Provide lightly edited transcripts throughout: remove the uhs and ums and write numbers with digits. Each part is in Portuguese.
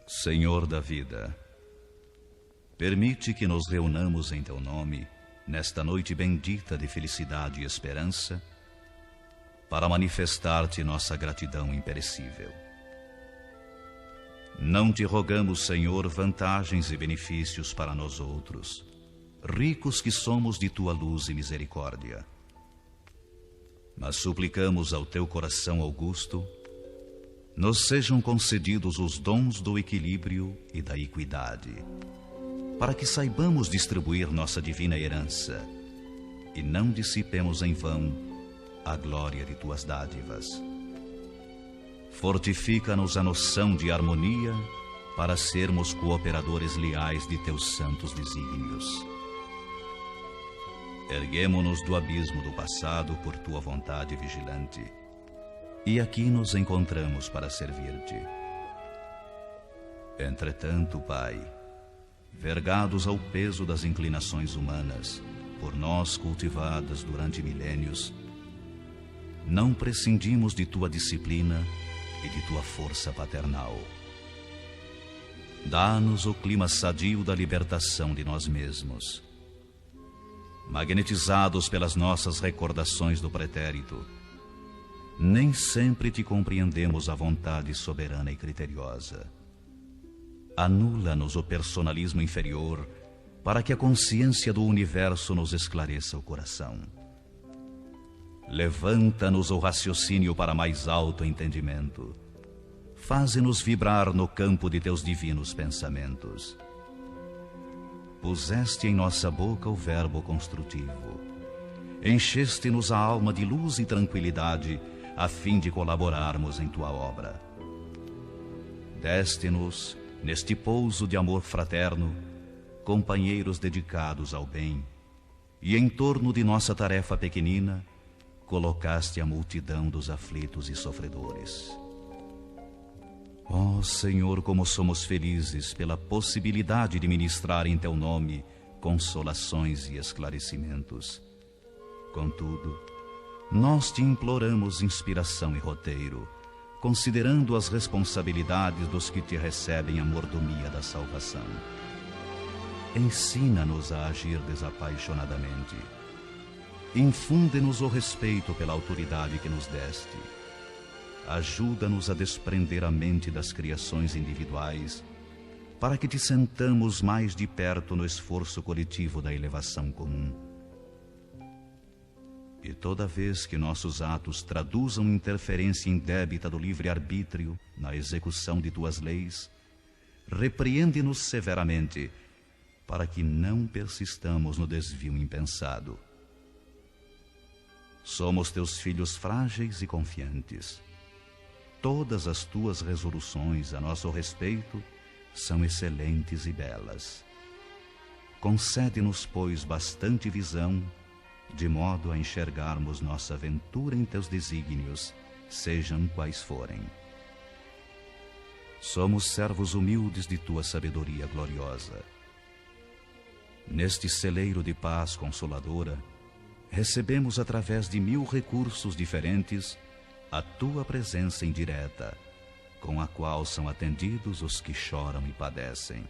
Senhor da vida, permite que nos reunamos em Teu nome, nesta noite bendita de felicidade e esperança, para manifestar-te nossa gratidão imperecível. Não te rogamos, Senhor, vantagens e benefícios para nós outros, ricos que somos de Tua luz e misericórdia, mas suplicamos ao Teu coração augusto, nos sejam concedidos os dons do equilíbrio e da equidade, para que saibamos distribuir nossa divina herança e não dissipemos em vão a glória de Tuas dádivas. Fortifica-nos a noção de harmonia para sermos cooperadores leais de Teus santos desígnios. Erguemo-nos do abismo do passado por Tua vontade vigilante, e aqui nos encontramos para servir-te. Entretanto, Pai, vergados ao peso das inclinações humanas, por nós cultivadas durante milênios, não prescindimos de Tua disciplina e de Tua força paternal. Dá-nos o clima sadio da libertação de nós mesmos. Magnetizados pelas nossas recordações do pretérito, nem sempre te compreendemos a vontade soberana e criteriosa. Anula-nos o personalismo inferior para que a consciência do universo nos esclareça o coração. Levanta-nos o raciocínio para mais alto entendimento. Faze-nos vibrar no campo de Teus divinos pensamentos. Puseste em nossa boca o verbo construtivo. Encheste-nos a alma de luz e tranquilidade a fim de colaborarmos em Tua obra. Deste-nos, neste pouso de amor fraterno, companheiros dedicados ao bem, e em torno de nossa tarefa pequenina, colocaste a multidão dos aflitos e sofredores. Ó Senhor, como somos felizes pela possibilidade de ministrar em Teu nome consolações e esclarecimentos. Contudo, nós te imploramos inspiração e roteiro, considerando as responsabilidades dos que te recebem a mordomia da salvação. Ensina-nos a agir desapaixonadamente. Infunde-nos o respeito pela autoridade que nos deste. Ajuda-nos a desprender a mente das criações individuais, para que te sentamos mais de perto no esforço coletivo da elevação comum. E toda vez que nossos atos traduzam interferência indébita do livre-arbítrio na execução de Tuas leis, repreende-nos severamente, para que não persistamos no desvio impensado. Somos Teus filhos frágeis e confiantes. Todas as Tuas resoluções a nosso respeito são excelentes e belas. Concede-nos, pois, bastante visão, de modo a enxergarmos nossa aventura em Teus desígnios, sejam quais forem. Somos servos humildes de Tua sabedoria gloriosa. Neste celeiro de paz consoladora, recebemos através de 1000 recursos diferentes a Tua presença indireta, com a qual são atendidos os que choram e padecem.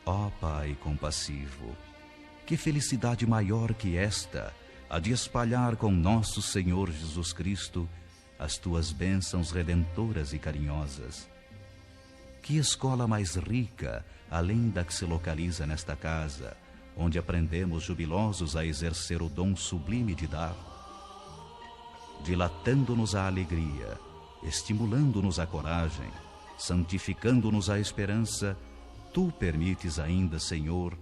Ó Pai compassivo, que felicidade maior que esta, a de espalhar com nosso Senhor Jesus Cristo as Tuas bênçãos redentoras e carinhosas. Que escola mais rica, além da que se localiza nesta casa, onde aprendemos jubilosos a exercer o dom sublime de dar, dilatando-nos a alegria, estimulando-nos a coragem, santificando-nos a esperança, Tu permites ainda, Senhor,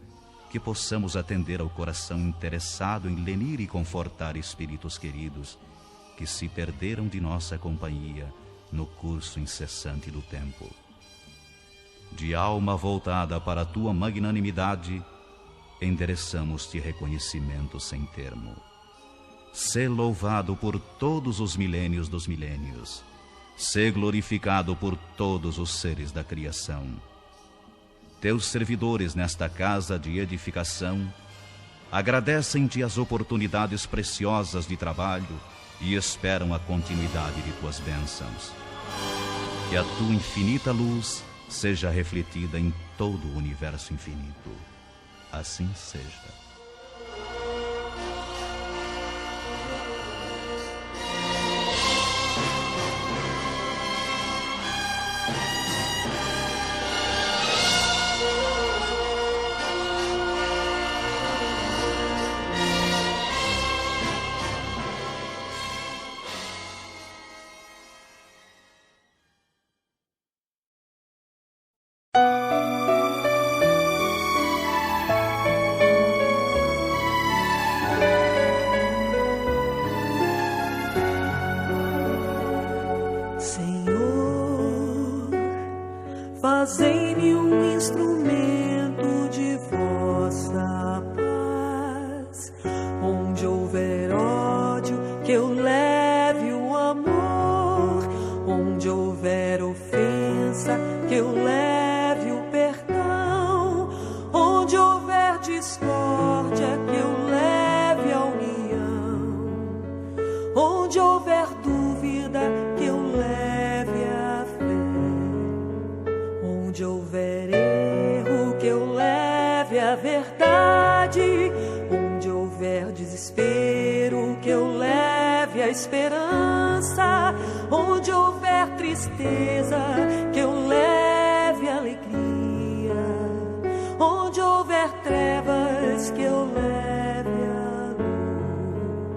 que possamos atender ao coração interessado em lenir e confortar espíritos queridos que se perderam de nossa companhia no curso incessante do tempo. De alma voltada para a Tua magnanimidade, endereçamos-te reconhecimento sem termo. Sê louvado por todos os milênios dos milênios. Sê glorificado por todos os seres da criação. Teus servidores nesta casa de edificação agradecem-te as oportunidades preciosas de trabalho e esperam a continuidade de Tuas bênçãos. Que a Tua infinita luz seja refletida em todo o universo infinito. Assim seja. Fazei-me um instrumento de vossa paz. Onde houver ódio, que eu leve o amor. Onde houver ofensa, que eu leve o perdão. Onde houver discórdia, que eu leve a união. Onde houver dúvida, que eu leve a fé. Onde houver erro, que eu leve a verdade. Onde houver desespero, que eu leve a esperança. Onde houver tristeza, que eu leve a alegria. Onde houver trevas, que eu leve a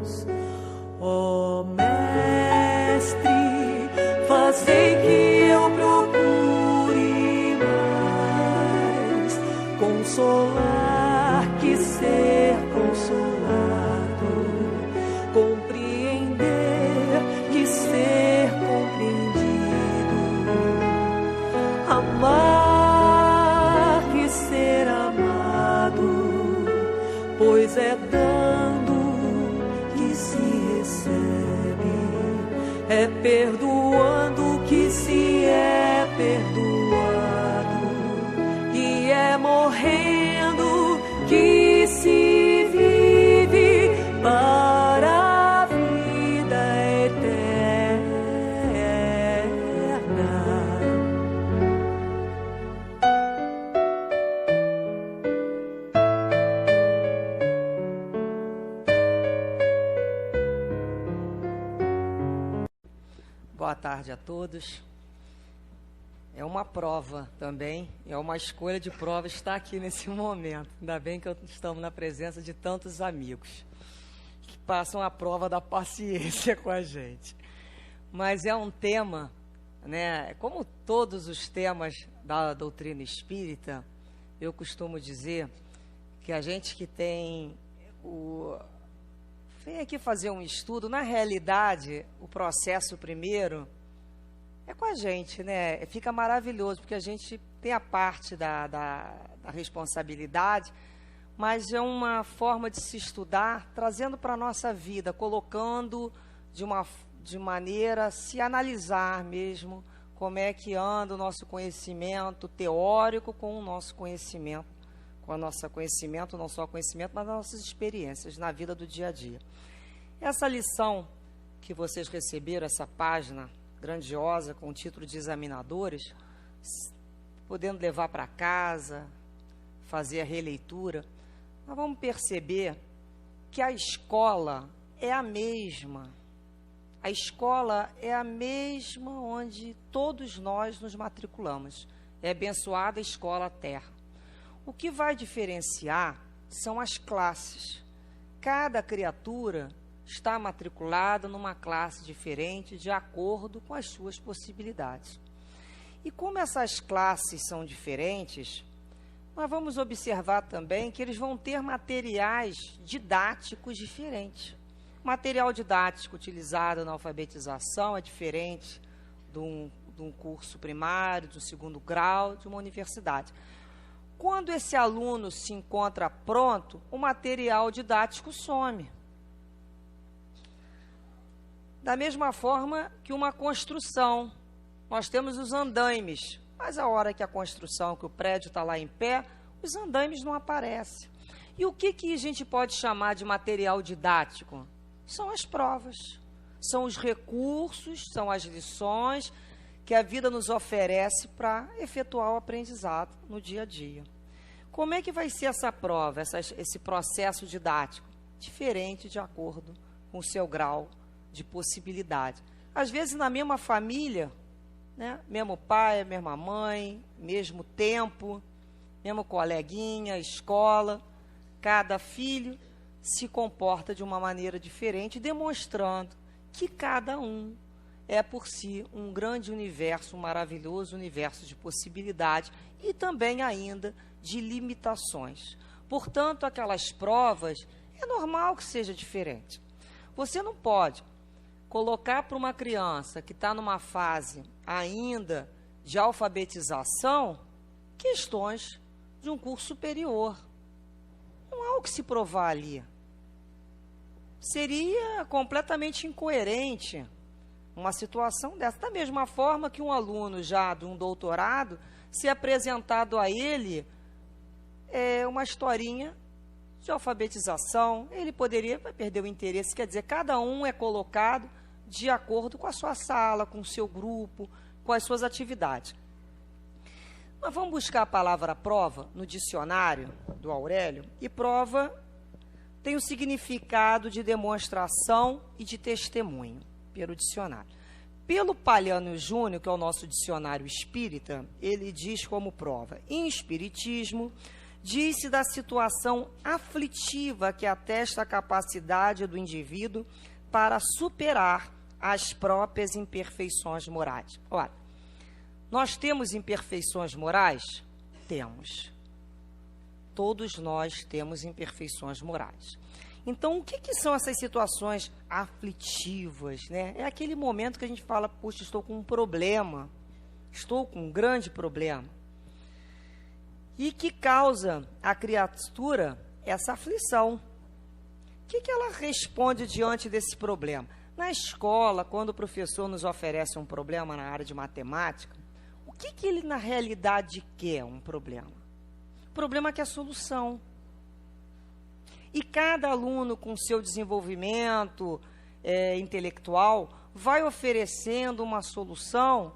luz. Ó Mestre, fazei que eu procure mais consolar que ser consolado, compreender que ser compreendido, amar que ser amado, pois é dando que se recebe, é perdoando que se é perdoado, e é morrendo que se vive para a vida eterna. Boa tarde a todos. É uma prova também, é uma escolha de prova estar aqui nesse momento. Ainda bem que estamos na presença de tantos amigos que passam a prova da paciência com a gente. Mas é um tema, né, como todos os temas da doutrina espírita, eu costumo dizer que a gente que vem aqui fazer um estudo, na realidade, o processo primeiro é com a gente, né? Fica maravilhoso, porque a gente tem a parte da responsabilidade, mas é uma forma de se estudar, trazendo para a nossa vida, colocando de maneira a se analisar mesmo como é que anda o nosso conhecimento teórico com o nosso conhecimento, com o nosso conhecimento, não só conhecimento, mas as nossas experiências na vida do dia a dia. Essa lição que vocês receberam, essa página grandiosa com o título de examinadores, podendo levar para casa, fazer a releitura, nós vamos perceber que a escola é a mesma. A escola é a mesma onde todos nós nos matriculamos. É abençoada a escola terra. O que vai diferenciar são as classes. Cada criatura está matriculada numa classe diferente de acordo com as suas possibilidades. E como essas classes são diferentes, nós vamos observar também que eles vão ter materiais didáticos diferentes. O material didático utilizado na alfabetização é diferente de um curso primário, do segundo grau, de uma universidade. Quando esse aluno se encontra pronto, o material didático some. Da mesma forma que uma construção, nós temos os andaimes, mas a hora que a construção, que o prédio está lá em pé, os andaimes não aparecem. E o que a gente pode chamar de material didático? São as provas, são os recursos, são as lições que a vida nos oferece para efetuar o aprendizado no dia a dia. Como é que vai ser essa prova, esse processo didático? Diferente de acordo com o seu grau de possibilidade. Às vezes, na mesma família, né, mesmo pai, mesma mãe, mesmo tempo, mesmo coleguinha, escola, cada filho se comporta de uma maneira diferente, demonstrando que cada um é por si um grande universo, um maravilhoso universo de possibilidades e também ainda de limitações. Portanto, aquelas provas, é normal que seja diferente. Você não pode colocar para uma criança que está numa fase ainda de alfabetização questões de um curso superior. Não há o que se provar ali. Seria completamente incoerente uma situação dessa. Da mesma forma que um aluno já de um doutorado, se apresentado a ele uma historinha de alfabetização, ele poderia perder o interesse. Quer dizer, cada um é colocado de acordo com a sua sala, com o seu grupo, com as suas atividades. Nós vamos buscar a palavra prova no dicionário do Aurélio, e prova tem o significado de demonstração e de testemunho, pelo dicionário. Pelo Palhano Júnior, que é o nosso dicionário espírita, ele diz como prova: em espiritismo, diz-se da situação aflitiva que atesta a capacidade do indivíduo para superar as próprias imperfeições morais. Ora, nós temos imperfeições morais? Temos. Todos nós temos imperfeições morais. Então, o que são essas situações aflitivas, né? É aquele momento que a gente fala, puxa, estou com um problema, estou com um grande problema. E que causa à criatura essa aflição. O que ela responde diante desse problema? Na escola, quando o professor nos oferece um problema na área de matemática, o que ele na realidade quer um problema? O problema quer solução. E cada aluno, com seu desenvolvimento intelectual, vai oferecendo uma solução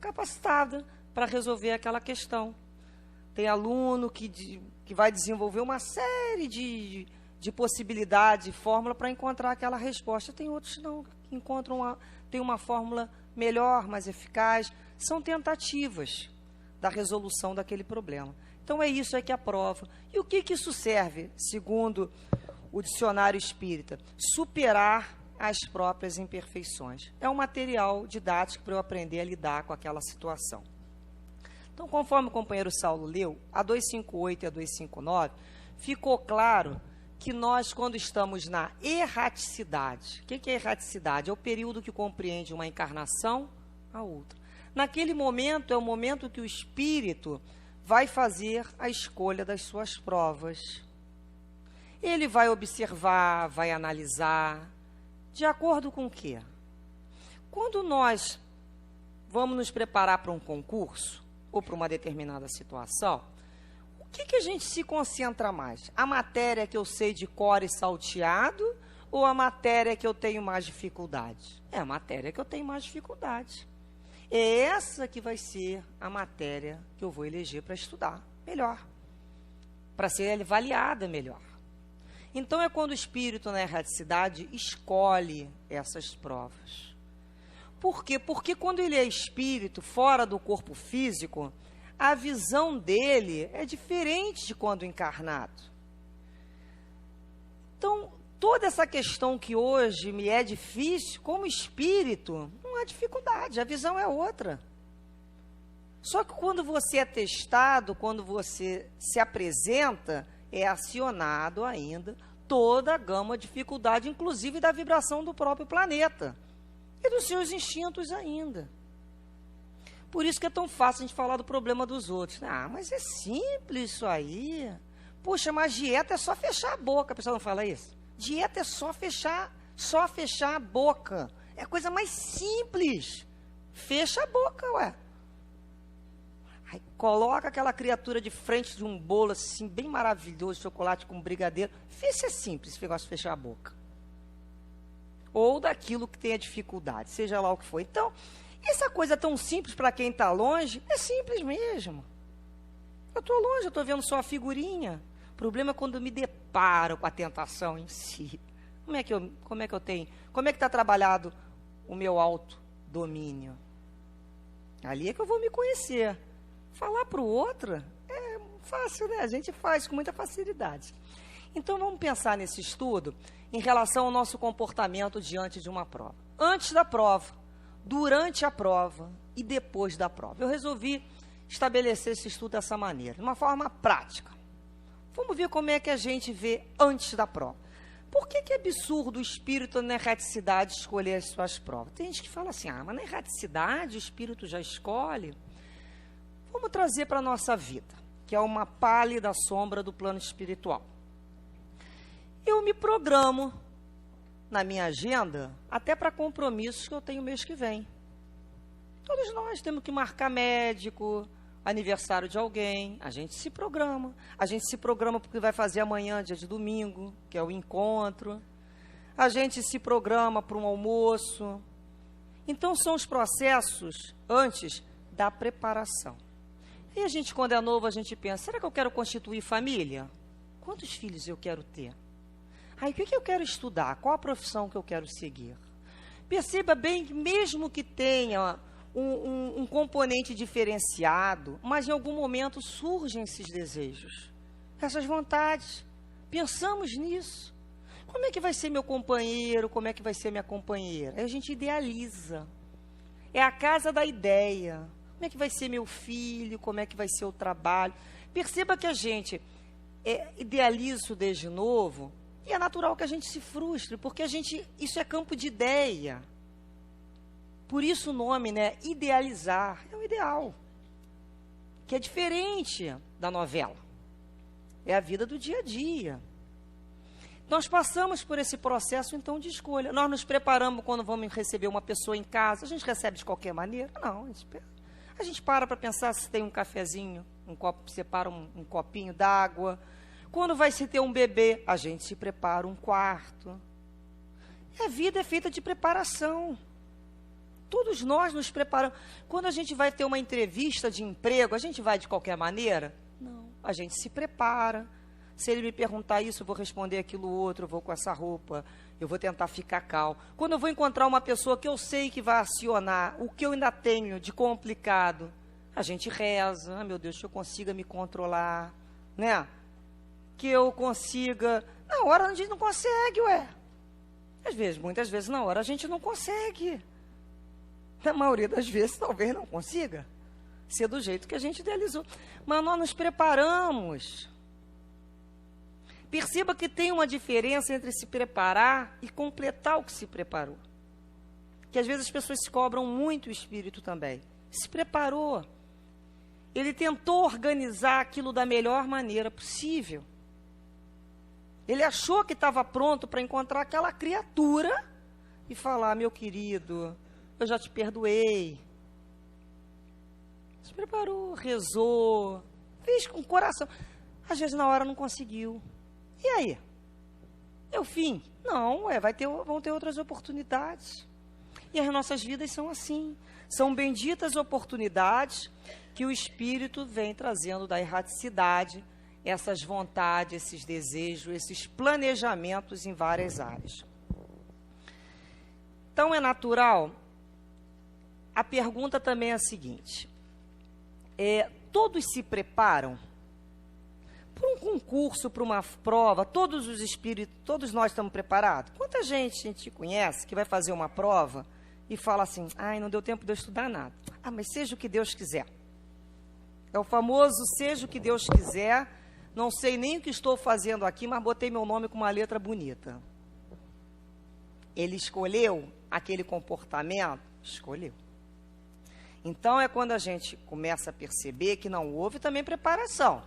capacitada para resolver aquela questão. Tem aluno que vai desenvolver uma série de possibilidades, de fórmula para encontrar aquela resposta. Tem outros não, que encontram tem uma fórmula melhor, mais eficaz. São tentativas da resolução daquele problema. Então, é isso que é a prova. E o que isso serve, segundo o dicionário espírita? Superar as próprias imperfeições. É um material didático para eu aprender a lidar com aquela situação. Então, conforme o companheiro Saulo leu, a 258 e a 259, ficou claro que nós, quando estamos na erraticidade, o que é erraticidade? É o período que compreende uma encarnação a outra. Naquele momento, é o momento que o espírito vai fazer a escolha das suas provas. Ele vai observar, vai analisar, de acordo com o quê? Quando nós vamos nos preparar para um concurso, ou para uma determinada situação, o que a gente se concentra mais? A matéria que eu sei de cor e salteado, ou a matéria que eu tenho mais dificuldade? É a matéria que eu tenho mais dificuldade. É essa que vai ser a matéria que eu vou eleger para estudar melhor, para ser avaliada melhor. Então, é quando o espírito na erraticidade escolhe essas provas. Por quê? Porque quando ele é espírito, fora do corpo físico, a visão dele é diferente de quando encarnado. Então, toda essa questão que hoje me é difícil, como espírito, não há dificuldade, a visão é outra. Só que quando você é testado, quando você se apresenta, é acionado ainda toda a gama de dificuldade, inclusive da vibração do próprio planeta e dos seus instintos ainda. Por isso que é tão fácil a gente falar do problema dos outros. Ah, mas é simples isso aí. Puxa, mas dieta é só fechar a boca. A pessoa não fala isso? Dieta é só fechar a boca. É a coisa mais simples. Fecha a boca, ué. Aí coloca aquela criatura de frente de um bolo assim, bem maravilhoso, chocolate com brigadeiro. Vê se é simples esse negócio de fechar a boca. Ou daquilo que tem a dificuldade, seja lá o que for. Então, Essa coisa tão simples para quem está longe, é simples mesmo. Eu estou longe, eu estou vendo só a figurinha. O problema é quando eu me deparo com a tentação em si. Como é que está trabalhado o meu autodomínio? Ali é que eu vou me conhecer. Falar para o outro é fácil, né? A gente faz com muita facilidade. Então, vamos pensar nesse estudo em relação ao nosso comportamento diante de uma prova. Antes da prova, durante a prova e depois da prova. Eu resolvi estabelecer esse estudo dessa maneira, de uma forma prática. Vamos ver como é que a gente vê antes da prova. Por que é absurdo o espírito na erraticidade escolher as suas provas? Tem gente que fala assim, mas na erraticidade o espírito já escolhe. Vamos trazer para a nossa vida, que é uma pálida sombra do plano espiritual. Eu me programo na minha agenda até para compromissos que eu tenho mês que vem. Todos nós temos que marcar médico, aniversário de alguém, a gente se programa. A gente se programa porque vai fazer amanhã, dia de domingo, que é o encontro. A gente se programa para um almoço. Então, são os processos antes da preparação. E a gente, quando é novo, a gente pensa, será que eu quero constituir família? Quantos filhos eu quero ter? Aí, o que eu quero estudar? Qual a profissão que eu quero seguir? Perceba bem que mesmo que tenha um componente diferenciado, mas em algum momento surgem esses desejos, essas vontades. Pensamos nisso. Como é que vai ser meu companheiro? Como é que vai ser minha companheira? Aí a gente idealiza. É a casa da ideia. Como é que vai ser meu filho? Como é que vai ser o trabalho? Perceba que a gente idealiza isso desde novo, e é natural que a gente se frustre, porque isso é campo de ideia. Por isso o nome, né? Idealizar. É o ideal. Que é diferente da novela. É a vida do dia a dia. Nós passamos por esse processo, então, de escolha. Nós nos preparamos quando vamos receber uma pessoa em casa. A gente recebe de qualquer maneira? Não. A gente para pensar se tem um cafezinho, um copo, separa um copinho d'água. Quando vai se ter um bebê, a gente se prepara um quarto. E a vida é feita de preparação. Todos nós nos preparamos. Quando a gente vai ter uma entrevista de emprego, a gente vai de qualquer maneira? Não. A gente se prepara. Se ele me perguntar isso, eu vou responder aquilo outro, eu vou com essa roupa, eu vou tentar ficar calmo. Quando eu vou encontrar uma pessoa que eu sei que vai acionar o que eu ainda tenho de complicado, a gente reza, meu Deus, que eu consiga me controlar, né? Que eu consiga... Na hora a gente não consegue, muitas vezes na hora a gente não consegue. Na maioria das vezes, talvez não consiga ser do jeito que a gente idealizou. Mas nós nos preparamos. Perceba que tem uma diferença entre se preparar e completar o que se preparou. Que às vezes as pessoas se cobram muito o espírito também. Se preparou. Ele tentou organizar aquilo da melhor maneira possível. Ele achou que estava pronto para encontrar aquela criatura e falar, meu querido, eu já te perdoei. Se preparou, rezou, fez com o coração. Às vezes na hora não conseguiu. E aí? É o fim? Não, vão ter outras oportunidades. E as nossas vidas são assim. São benditas oportunidades que o Espírito vem trazendo da erraticidade, essas vontades, esses desejos, esses planejamentos em várias áreas. Então, é natural. A pergunta também é a seguinte. Todos se preparam? Para um concurso, para uma prova, todos os espíritos, todos nós estamos preparados? Quanta gente a gente conhece que vai fazer uma prova e fala assim, não deu tempo de eu estudar nada. Mas seja o que Deus quiser. É o famoso seja o que Deus quiser, não sei nem o que estou fazendo aqui, mas botei meu nome com uma letra bonita. Ele escolheu aquele comportamento? Escolheu. Então, é quando a gente começa a perceber que não houve também preparação.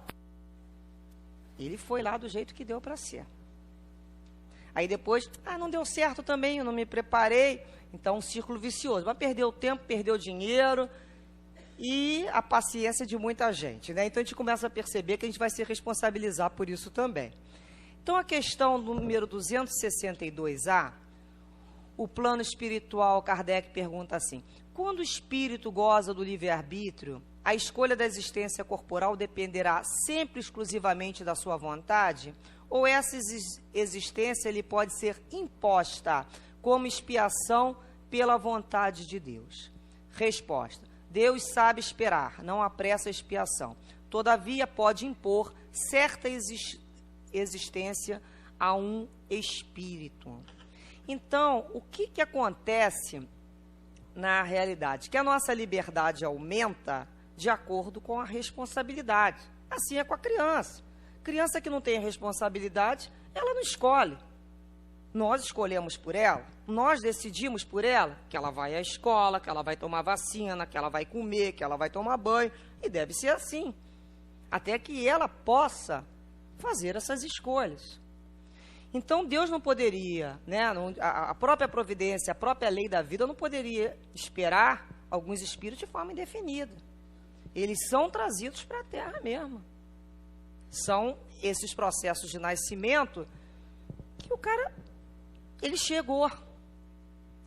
Ele foi lá do jeito que deu para ser. Aí depois, não deu certo também, eu não me preparei. Então, um círculo vicioso. Mas perdeu tempo, perdeu dinheiro e a paciência de muita gente, né? Então, a gente começa a perceber que a gente vai se responsabilizar por isso também. Então, a questão número 262A, o plano espiritual, Kardec pergunta assim: quando o espírito goza do livre-arbítrio, a escolha da existência corporal dependerá sempre exclusivamente da sua vontade? Ou essa existência lhe pode ser imposta como expiação pela vontade de Deus? Resposta: Deus sabe esperar, não apressa a expiação. Todavia, pode impor certa existência a um espírito. Então, o que acontece na realidade? Que a nossa liberdade aumenta de acordo com a responsabilidade. Assim é com a criança. Criança que não tem responsabilidade, ela não escolhe. Nós escolhemos por ela, nós decidimos por ela que ela vai à escola, que ela vai tomar vacina, que ela vai comer, que ela vai tomar banho, e deve ser assim, até que ela possa fazer essas escolhas. Então, Deus não poderia, né, a própria providência, a própria lei da vida não poderia esperar alguns espíritos de forma indefinida. Eles são trazidos para a Terra mesmo. São esses processos de nascimento que o cara, ele chegou.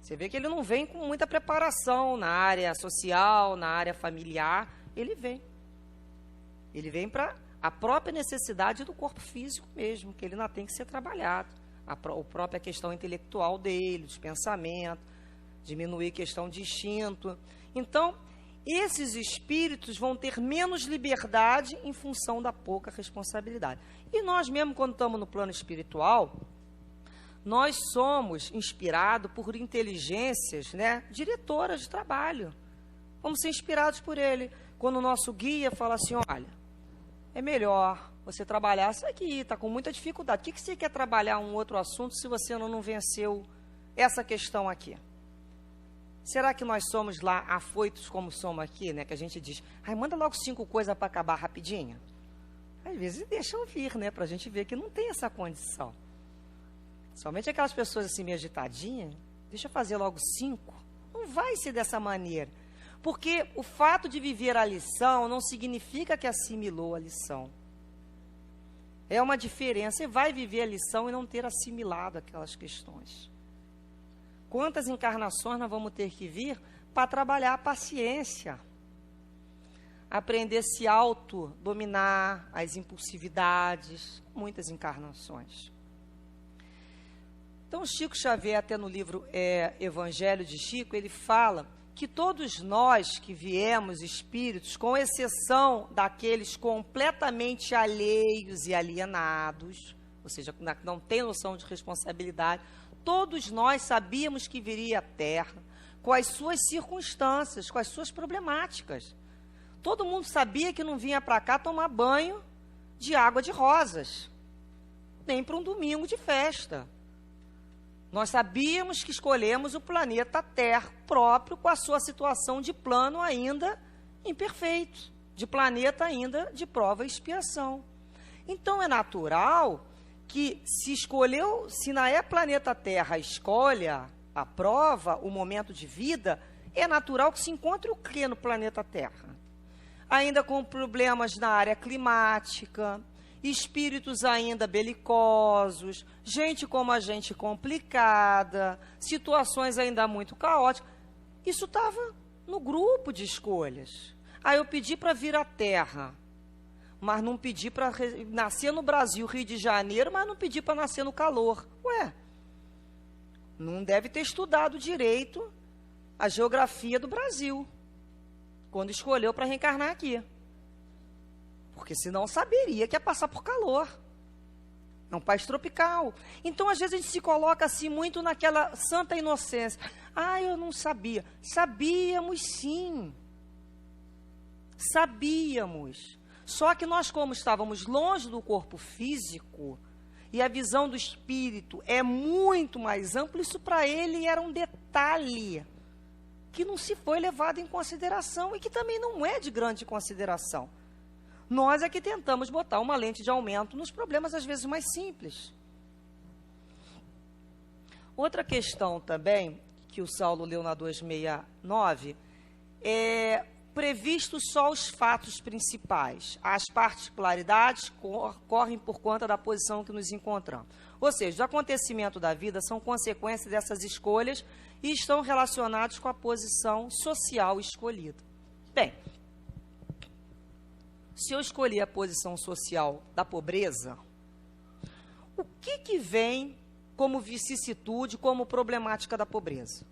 Você vê que ele não vem com muita preparação na área social, na área familiar. Ele vem. Ele vem para a própria necessidade do corpo físico mesmo, que ele ainda tem que ser trabalhado. A própria questão intelectual dele, dos pensamentos, diminuir a questão de instinto. Então, esses espíritos vão ter menos liberdade em função da pouca responsabilidade. E nós mesmo, quando estamos no plano espiritual, nós somos inspirados por inteligências, né, diretoras de trabalho. Vamos ser inspirados por ele. Quando o nosso guia fala assim: olha, é melhor você trabalhar isso aqui, está com muita dificuldade. O que você quer trabalhar um outro assunto se você não venceu essa questão aqui? Será que nós somos lá afoitos como somos aqui, né? Que a gente diz: ai, manda logo 5 coisas para acabar rapidinho. Às vezes deixam vir, né? Para a gente ver que não tem essa condição. Somente aquelas pessoas assim meio agitadinhas, deixa eu fazer logo 5. Não vai ser dessa maneira. Porque o fato de viver a lição não significa que assimilou a lição. É uma diferença. Você vai viver a lição e não ter assimilado aquelas questões. Quantas encarnações nós vamos ter que vir para trabalhar a paciência? Aprender a se autodominar, as impulsividades, muitas encarnações. Então, Chico Xavier, até no livro Evangelho de Chico, ele fala que todos nós que viemos espíritos, com exceção daqueles completamente alheios e alienados, ou seja, não tem noção de responsabilidade, todos nós sabíamos que viria à Terra com as suas circunstâncias, com as suas problemáticas. Todo mundo sabia que não vinha para cá tomar banho de água de rosas, nem para um domingo de festa. Nós sabíamos que escolhemos o planeta Terra próprio com a sua situação de plano ainda imperfeito, de planeta ainda de prova e expiação. Então, é natural que se na planeta Terra a escolha, a prova, o momento de vida, é natural que se encontre o que no planeta Terra? Ainda com problemas na área climática, espíritos ainda belicosos, gente como a gente complicada, situações ainda muito caóticas. Isso estava no grupo de escolhas. Eu pedi para vir à Terra, mas não pedi para nascer no Brasil, Rio de Janeiro, mas não pedi para nascer no calor. Ué, não deve ter estudado direito a geografia do Brasil, quando escolheu para reencarnar aqui. Porque senão saberia que ia passar por calor. É um país tropical. Então, às vezes, a gente se coloca assim muito naquela santa inocência. Eu não sabia. Sabíamos sim. Sabíamos. Só que nós, como estávamos longe do corpo físico, e a visão do espírito é muito mais ampla, isso para ele era um detalhe que não se foi levado em consideração e que também não é de grande consideração. Nós é que tentamos botar uma lente de aumento nos problemas, às vezes, mais simples. Outra questão também, que o Saulo leu na 269, previstos só os fatos principais. As particularidades correm por conta da posição que nos encontramos. Ou seja, os acontecimentos da vida são consequências dessas escolhas e estão relacionados com a posição social escolhida. Bem, se eu escolhi a posição social da pobreza, o que vem como vicissitude, como problemática da pobreza?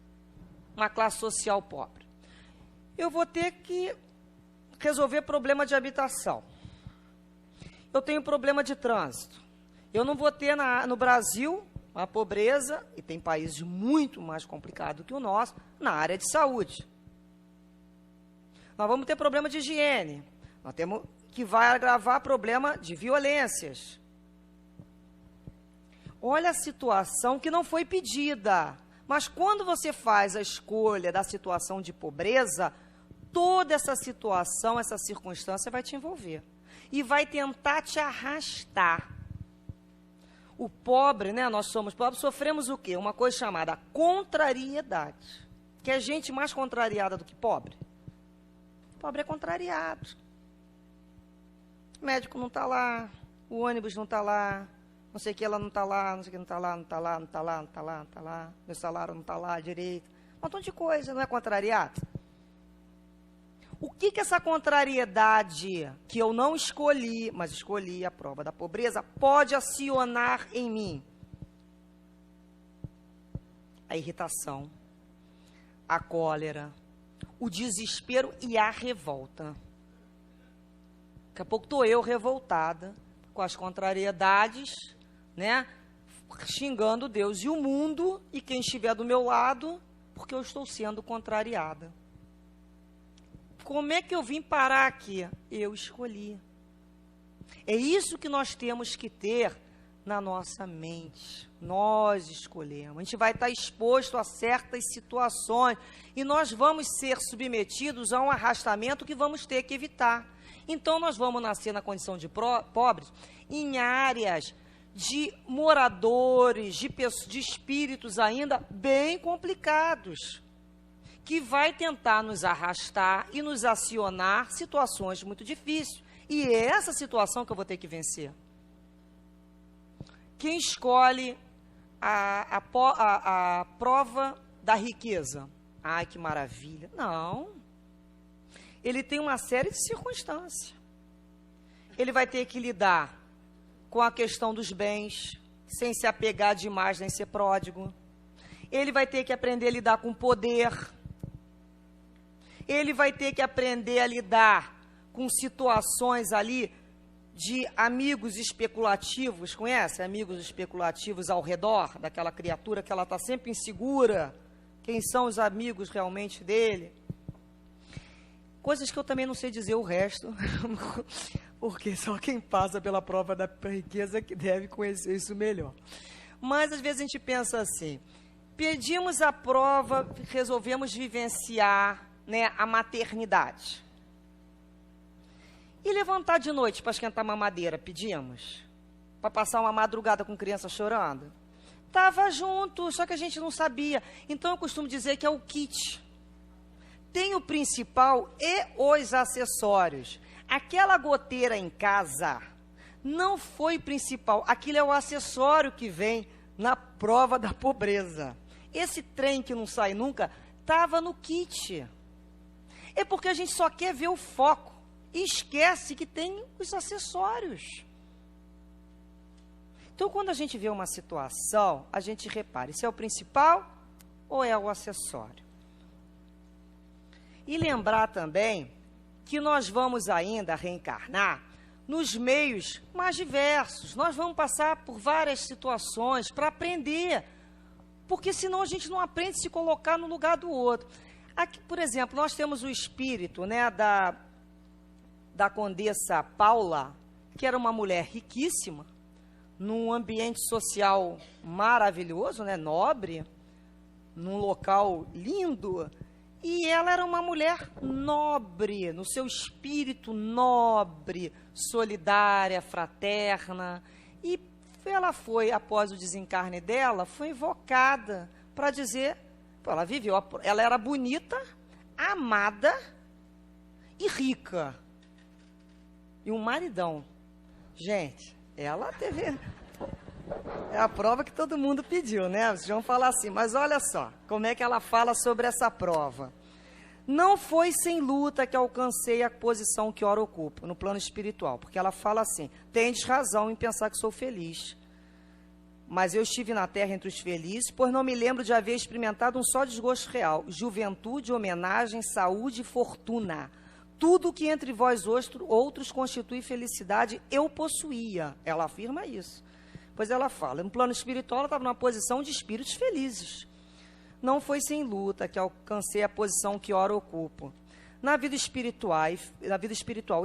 Uma classe social pobre. Eu vou ter que resolver problema de habitação. Eu tenho problema de trânsito. Eu não vou ter no Brasil a pobreza, e tem países muito mais complicados que o nosso, na área de saúde. Nós vamos ter problema de higiene. Nós temos que vai agravar problema de violências. Olha a situação que não foi pedida. Mas quando você faz a escolha da situação de pobreza, toda essa situação, essa circunstância vai te envolver. E vai tentar te arrastar. O pobre, né, nós somos pobres, sofremos o quê? Uma coisa chamada contrariedade. Que é gente mais contrariada do que pobre? Pobre é contrariado. O médico não está lá, o ônibus não está lá, não sei o que ela não está lá, não sei o que não está lá, não está lá, não está lá, não está lá, não está lá, meu salário não está lá direito. Um montão de coisa, não é contrariado? O que essa contrariedade, que eu não escolhi, mas escolhi a prova da pobreza, pode acionar em mim? A irritação, a cólera, o desespero e a revolta. Daqui a pouco estou eu revoltada com as contrariedades, né? Xingando Deus e o mundo e quem estiver do meu lado, porque eu estou sendo contrariada. Como é que eu vim parar aqui? Eu escolhi. É isso que nós temos que ter na nossa mente. Nós escolhemos. A gente vai estar exposto a certas situações e nós vamos ser submetidos a um arrastamento que vamos ter que evitar. Então, nós vamos nascer na condição de pobres em áreas de moradores, de espíritos ainda bem complicados, que vai tentar nos arrastar e nos acionar situações muito difíceis. E é essa situação que eu vou ter que vencer. Quem escolhe a prova da riqueza? Ai, que maravilha. Não. Ele tem uma série de circunstâncias. Ele vai ter que lidar com a questão dos bens, sem se apegar demais nem ser pródigo. Ele vai ter que aprender a lidar com o poder. Ele vai ter que aprender a lidar com situações ali de amigos especulativos. Conhece? Amigos especulativos ao redor daquela criatura que ela está sempre insegura. Quem são os amigos realmente dele? Coisas que eu também não sei dizer o resto, porque só quem passa pela prova da riqueza que deve conhecer isso melhor. Mas às vezes a gente pensa assim, pedimos a prova, resolvemos vivenciar, né, a maternidade. E levantar de noite para esquentar mamadeira, pedimos? Para passar uma madrugada com criança chorando? Estava junto, só que a gente não sabia. Então eu costumo dizer que é o kit. Tem o principal e os acessórios. Aquela goteira em casa não foi principal. Aquilo é o acessório que vem na prova da pobreza. Esse trem que não sai nunca estava no kit. É porque a gente só quer ver o foco e esquece que tem os acessórios. Então, quando a gente vê uma situação, a gente repara, isso é o principal ou é o acessório? E lembrar também que nós vamos ainda reencarnar nos meios mais diversos. Nós vamos passar por várias situações para aprender, porque senão a gente não aprende a se colocar no lugar do outro. Aqui, por exemplo, nós temos o espírito, né, da Condessa Paula, que era uma mulher riquíssima, num ambiente social maravilhoso, né, nobre, num local lindo. E ela era uma mulher nobre, no seu espírito nobre, solidária, fraterna. E ela foi, após o desencarne dela, foi invocada para dizer, ela viveu, ela era bonita, amada, e rica. E um maridão. Gente, ela teve... É a prova que todo mundo pediu, né? Vocês vão falar assim, mas olha só, como é que ela fala sobre essa prova. Não foi sem luta que alcancei a posição que ora ocupo, no plano espiritual. Porque ela fala assim, tendes razão em pensar que sou feliz. Mas eu estive na terra entre os felizes, pois não me lembro de haver experimentado um só desgosto real. Juventude, homenagem, saúde e fortuna. Tudo que entre vós outros constitui felicidade, eu possuía. Ela afirma isso. Pois ela fala, no plano espiritual ela estava numa posição de espíritos felizes. Não foi sem luta que alcancei a posição que ora ocupo. Na vida espiritual,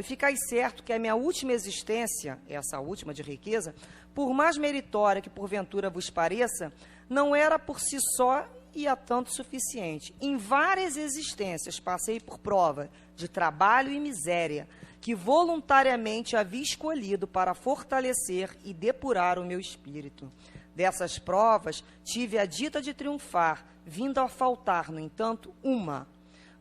e ficai certo que a minha última existência, essa última de riqueza, por mais meritória que porventura vos pareça, não era por si só e a tanto suficiente. Em várias existências passei por prova de trabalho e miséria, que voluntariamente havia escolhido para fortalecer e depurar o meu espírito. Dessas provas, tive a dita de triunfar, vindo a faltar, no entanto, uma,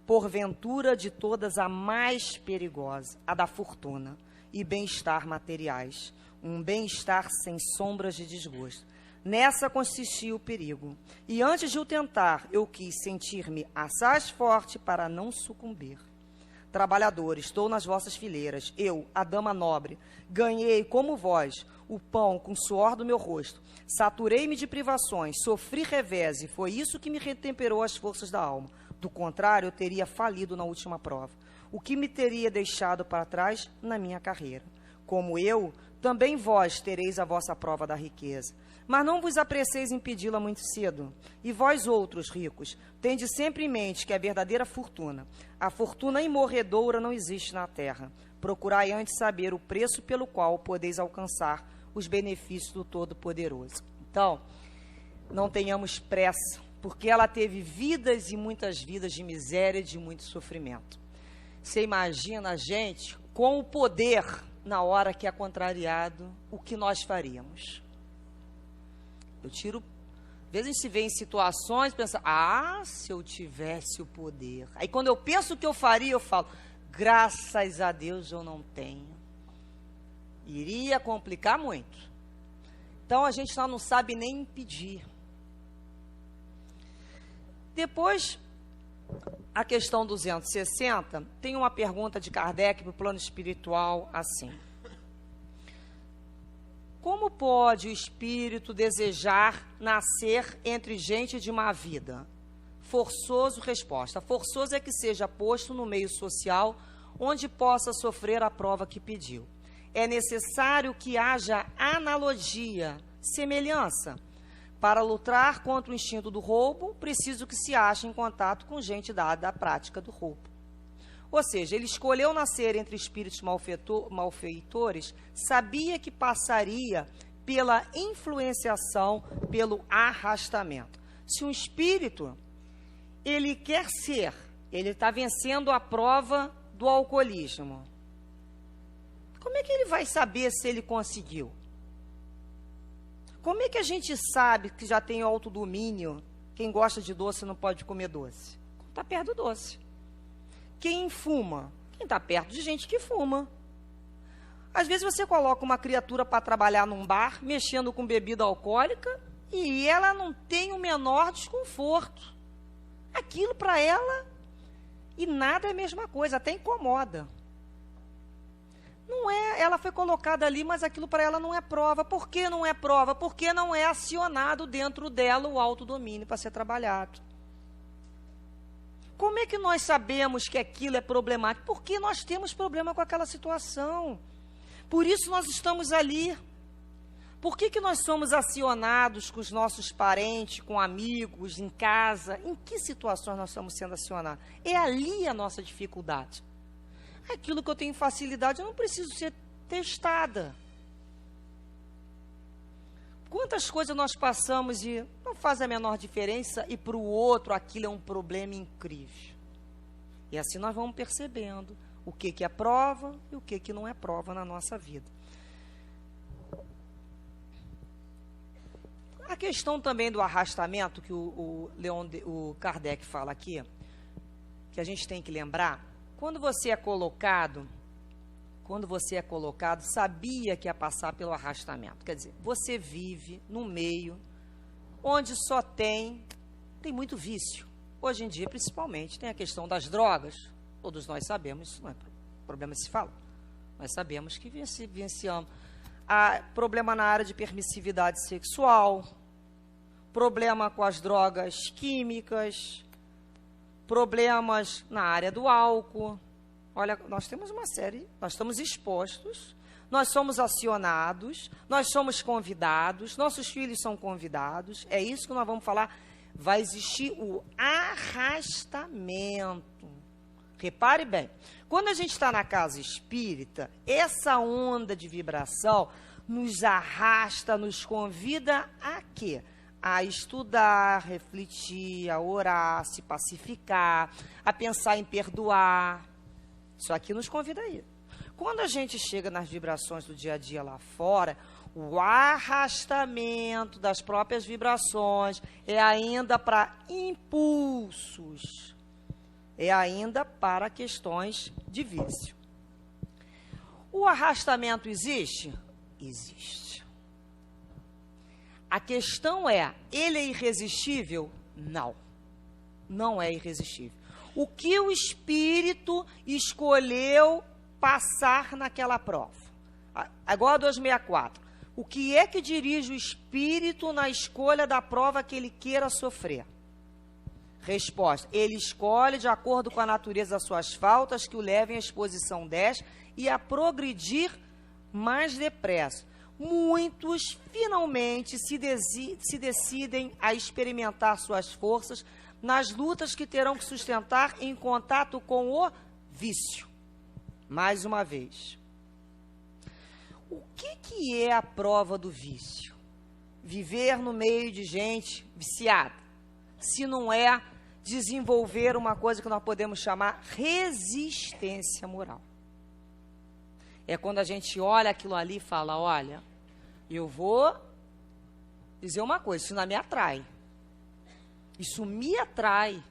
porventura de todas a mais perigosa, a da fortuna e bem-estar materiais, um bem-estar sem sombras de desgosto. Nessa consistia o perigo, e antes de o tentar, eu quis sentir-me assaz forte para não sucumbir. Trabalhadores, estou nas vossas fileiras, eu, a dama nobre, ganhei, como vós, o pão com suor do meu rosto, saturei-me de privações, sofri revés, e foi isso que me retemperou as forças da alma. Do contrário, eu teria falido na última prova, o que me teria deixado para trás na minha carreira. Como eu, também vós tereis a vossa prova da riqueza. Mas não vos apresseis em pedi-la muito cedo. E vós outros, ricos, tende sempre em mente que a verdadeira fortuna, a fortuna imorredoura, não existe na terra. Procurai antes saber o preço pelo qual podeis alcançar os benefícios do Todo-Poderoso. Então, não tenhamos pressa, porque ela teve vidas e muitas vidas de miséria e de muito sofrimento. Você imagina a gente com o poder, na hora que é contrariado, o que nós faríamos? Eu tiro, às vezes a gente se vê em situações, pensa, se eu tivesse o poder. Aí quando eu penso o que eu faria, eu falo, graças a Deus eu não tenho. Iria complicar muito. Então a gente não sabe nem impedir. Depois, a questão 260, tem uma pergunta de Kardec para o plano espiritual assim. Como pode o espírito desejar nascer entre gente de má vida? Forçoso, resposta. Forçoso é que seja posto no meio social onde possa sofrer a prova que pediu. É necessário que haja analogia, semelhança. Para lutar contra o instinto do roubo, preciso que se ache em contato com gente dada à prática do roubo. Ou seja, ele escolheu nascer entre espíritos malfeitores, sabia que passaria pela influenciação, pelo arrastamento. Se um espírito, ele quer ser, ele está vencendo a prova do alcoolismo, como é que ele vai saber se ele conseguiu? Como é que a gente sabe que já tem autodomínio? Quem gosta de doce não pode comer doce. Está perto do doce. Quem fuma? Quem está perto de gente que fuma. Às vezes você coloca uma criatura para trabalhar num bar, mexendo com bebida alcoólica, e ela não tem o menor desconforto. Aquilo para ela, e nada é a mesma coisa, até incomoda. Não é, ela foi colocada ali, mas aquilo para ela não é prova. Por que não é prova? Porque não é acionado dentro dela o autodomínio para ser trabalhado. Como é que nós sabemos que aquilo é problemático? Porque nós temos problema com aquela situação. Por isso nós estamos ali. Por que nós somos acionados com os nossos parentes, com amigos, em casa? Em que situações nós estamos sendo acionados? É ali a nossa dificuldade. Aquilo que eu tenho facilidade, eu não preciso ser testada. Quantas coisas nós passamos e não faz a menor diferença, e para o outro aquilo é um problema incrível. E assim nós vamos percebendo o que é prova e o que não é prova na nossa vida. A questão também do arrastamento, que o Kardec fala aqui, que a gente tem que lembrar, quando você é colocado, sabia que ia passar pelo arrastamento. Quer dizer, você vive num meio onde só tem muito vício. Hoje em dia, principalmente, tem a questão das drogas. Todos nós sabemos, isso não é problema se falar. Nós sabemos que vivenciamos. Há problema na área de permissividade sexual, problema com as drogas químicas, problemas na área do álcool. Olha, nós temos uma série, nós estamos expostos, nós somos acionados, nós somos convidados, nossos filhos são convidados, é isso que nós vamos falar. Vai existir o arrastamento. Repare bem, quando a gente está na casa espírita, essa onda de vibração nos arrasta, nos convida a quê? A estudar, refletir, a orar, se pacificar, a pensar em perdoar. Isso aqui nos convida a ir. Quando a gente chega nas vibrações do dia a dia lá fora, o arrastamento das próprias vibrações é ainda para impulsos, é ainda para questões de vício. O arrastamento existe? Existe. A questão é, ele é irresistível? Não, não é irresistível. O que o espírito escolheu passar naquela prova? Agora 264. O que é que dirige o espírito na escolha da prova que ele queira sofrer? Resposta: ele escolhe de acordo com a natureza das suas faltas que o levem à exposição 10 e a progredir mais depressa. Muitos finalmente se decidem a experimentar suas forças nas lutas que terão que sustentar em contato com o vício. Mais uma vez. O que é a prova do vício? Viver no meio de gente viciada. Se não é desenvolver uma coisa que nós podemos chamar resistência moral. É quando a gente olha aquilo ali e fala, olha, eu vou dizer uma coisa, isso não me atrai. Isso me atrai,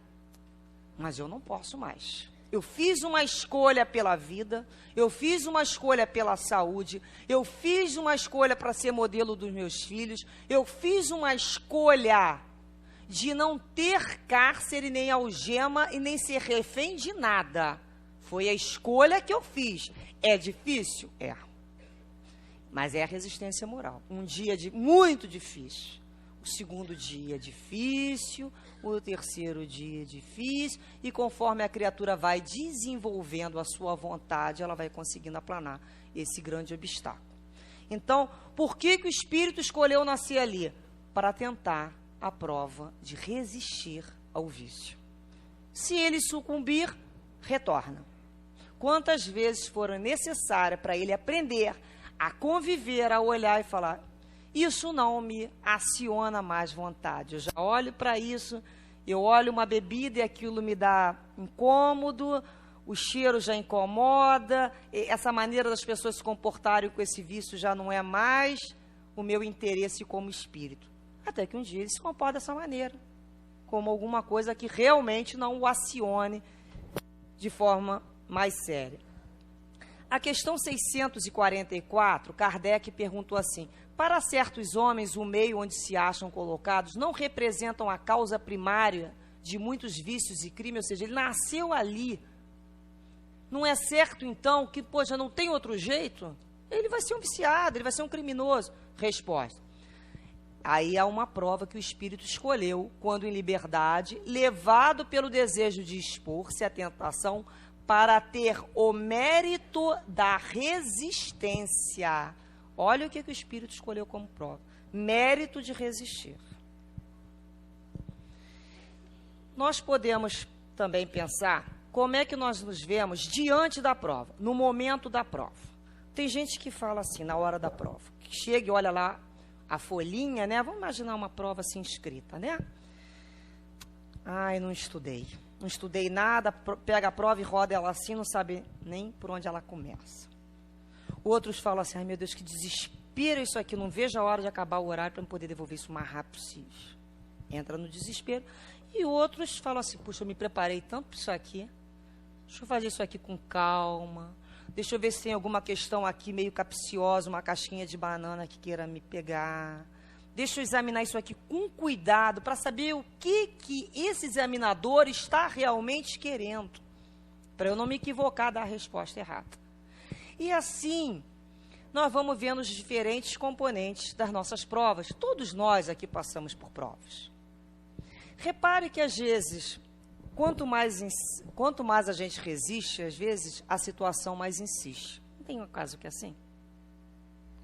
mas eu não posso mais. Eu fiz uma escolha pela vida, eu fiz uma escolha pela saúde, eu fiz uma escolha para ser modelo dos meus filhos, eu fiz uma escolha de não ter cárcere, nem algema e nem ser refém de nada. Foi a escolha que eu fiz. É difícil? É. Mas é a resistência moral. Um dia muito difícil. O segundo dia é difícil, o terceiro dia é difícil, e conforme a criatura vai desenvolvendo a sua vontade, ela vai conseguindo aplanar esse grande obstáculo. Então, por que o espírito escolheu nascer ali? Para tentar a prova de resistir ao vício. Se ele sucumbir, retorna. Quantas vezes foram necessárias para ele aprender a conviver, a olhar e falar, isso não me aciona mais vontade. Eu já olho para isso, eu olho uma bebida e aquilo me dá incômodo, o cheiro já incomoda, essa maneira das pessoas se comportarem com esse vício já não é mais o meu interesse como espírito. Até que um dia ele se comporta dessa maneira, como alguma coisa que realmente não o acione de forma mais séria. A questão 644, Kardec perguntou assim, para certos homens, o meio onde se acham colocados não representam a causa primária de muitos vícios e crimes, ou seja, ele nasceu ali. Não é certo, então, que, já não tem outro jeito? Ele vai ser um viciado, ele vai ser um criminoso. Resposta. Aí há uma prova que o espírito escolheu, quando em liberdade, levado pelo desejo de expor-se à tentação para ter o mérito da resistência. Olha o que o espírito escolheu como prova. Mérito de resistir. Nós podemos também pensar como é que nós nos vemos diante da prova, no momento da prova. Tem gente que fala assim, na hora da prova, que chega e olha lá a folhinha, né? Vamos imaginar uma prova assim escrita, né? Ai, não estudei nada, pega a prova e roda ela assim, não sabe nem por onde ela começa. Outros falam assim, ai meu Deus, que desespero isso aqui, não vejo a hora de acabar o horário para eu poder devolver isso o mais rápido possível. Entra no desespero. E outros falam assim, puxa, eu me preparei tanto para isso aqui, Deixa eu fazer isso aqui com calma. Deixa eu ver se tem alguma questão aqui meio capciosa, uma casquinha de banana que queira me pegar. Deixa eu examinar isso aqui com cuidado para saber o que esse examinador está realmente querendo, para eu não me equivocar da resposta errada. E assim, nós vamos vendo os diferentes componentes das nossas provas. Todos nós aqui passamos por provas. Repare que, às vezes, quanto mais a gente resiste, às vezes, a situação mais insiste. Não tem um caso que é assim?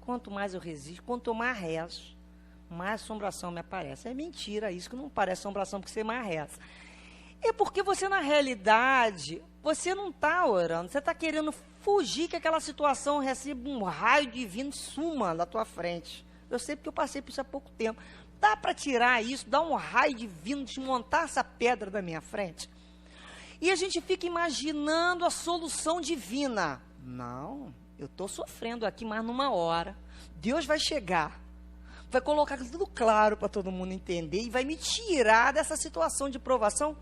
Quanto mais eu resisto, quanto mais rezo, mais assombração me aparece. É mentira isso, que não parece assombração porque você mais reza. É porque você, na realidade, você não está orando, você está querendo fugir que aquela situação receba um raio divino e suma da tua frente. Eu sei porque eu passei por isso há pouco tempo. Dá para tirar isso, dar um raio divino, desmontar essa pedra da minha frente? E a gente fica imaginando a solução divina. Não, eu estou sofrendo aqui, mas numa hora Deus vai chegar, vai colocar tudo claro para todo mundo entender e vai me tirar dessa situação de provação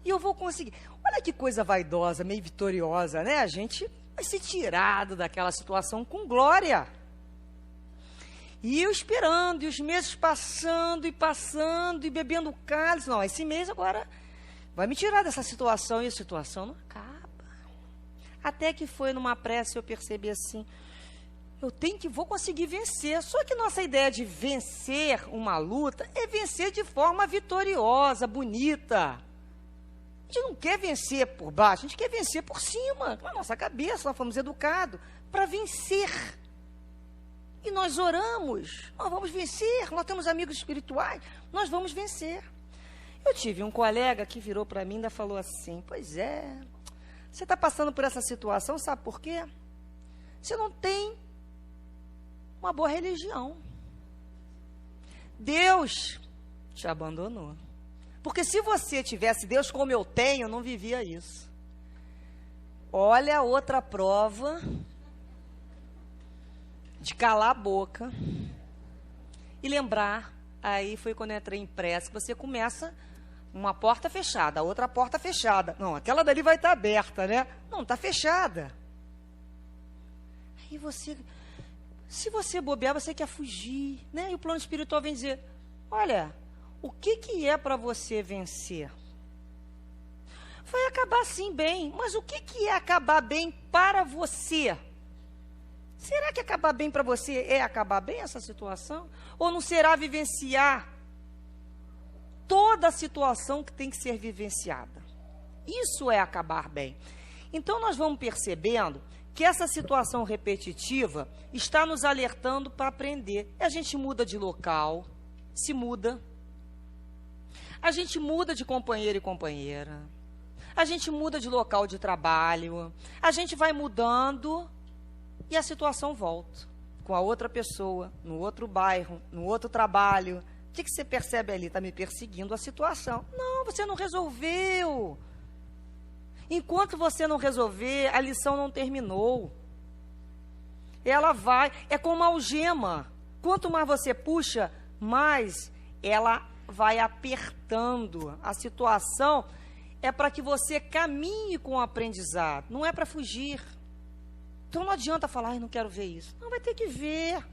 e eu vou conseguir. Olha que coisa vaidosa, meio vitoriosa, né? A gente vai ser tirado daquela situação com glória. E eu esperando, e os meses passando, e bebendo cálice. Não, esse mês agora vai me tirar dessa situação, e a situação não acaba. Até que foi numa prece eu percebi assim, vou conseguir vencer. Só que nossa ideia de vencer uma luta é vencer de forma vitoriosa, bonita. A gente não quer vencer por baixo, a gente quer vencer por cima, com a nossa cabeça. Nós fomos educados para vencer. E nós oramos, nós vamos vencer, nós temos amigos espirituais, nós vamos vencer. Eu tive um colega que virou para mim e ainda falou assim, pois é, você está passando por essa situação, sabe por quê? Você não tem uma boa religião. Deus te abandonou. Porque se você tivesse Deus como eu tenho, eu não vivia isso. Olha a outra prova de calar a boca e lembrar. Aí foi quando eu entrei em prece, você começa uma porta fechada, a outra porta fechada. Não, aquela dali vai estar aberta, né? Não, está fechada. Aí você, se você bobear, você quer fugir, né? E o plano espiritual vem dizer, olha, o que é para você vencer? Vai acabar sim bem, mas o que é acabar bem para você? Será que acabar bem para você é acabar bem essa situação? Ou não será vivenciar toda a situação que tem que ser vivenciada? Isso é acabar bem. Então, nós vamos percebendo que essa situação repetitiva está nos alertando para aprender. A gente muda de local, se muda. A gente muda de companheiro e companheira. A gente muda de local de trabalho. A gente vai mudando e a situação volta com a outra pessoa, no outro bairro, no outro trabalho. O que você percebe ali? Está me perseguindo a situação. Não, você não resolveu. Enquanto você não resolver, a lição não terminou. Ela vai, é como uma algema. Quanto mais você puxa, mais ela vai apertando. A situação é para que você caminhe com o aprendizado, não é para fugir. Então não adianta falar, não quero ver isso. Não, vai ter que ver.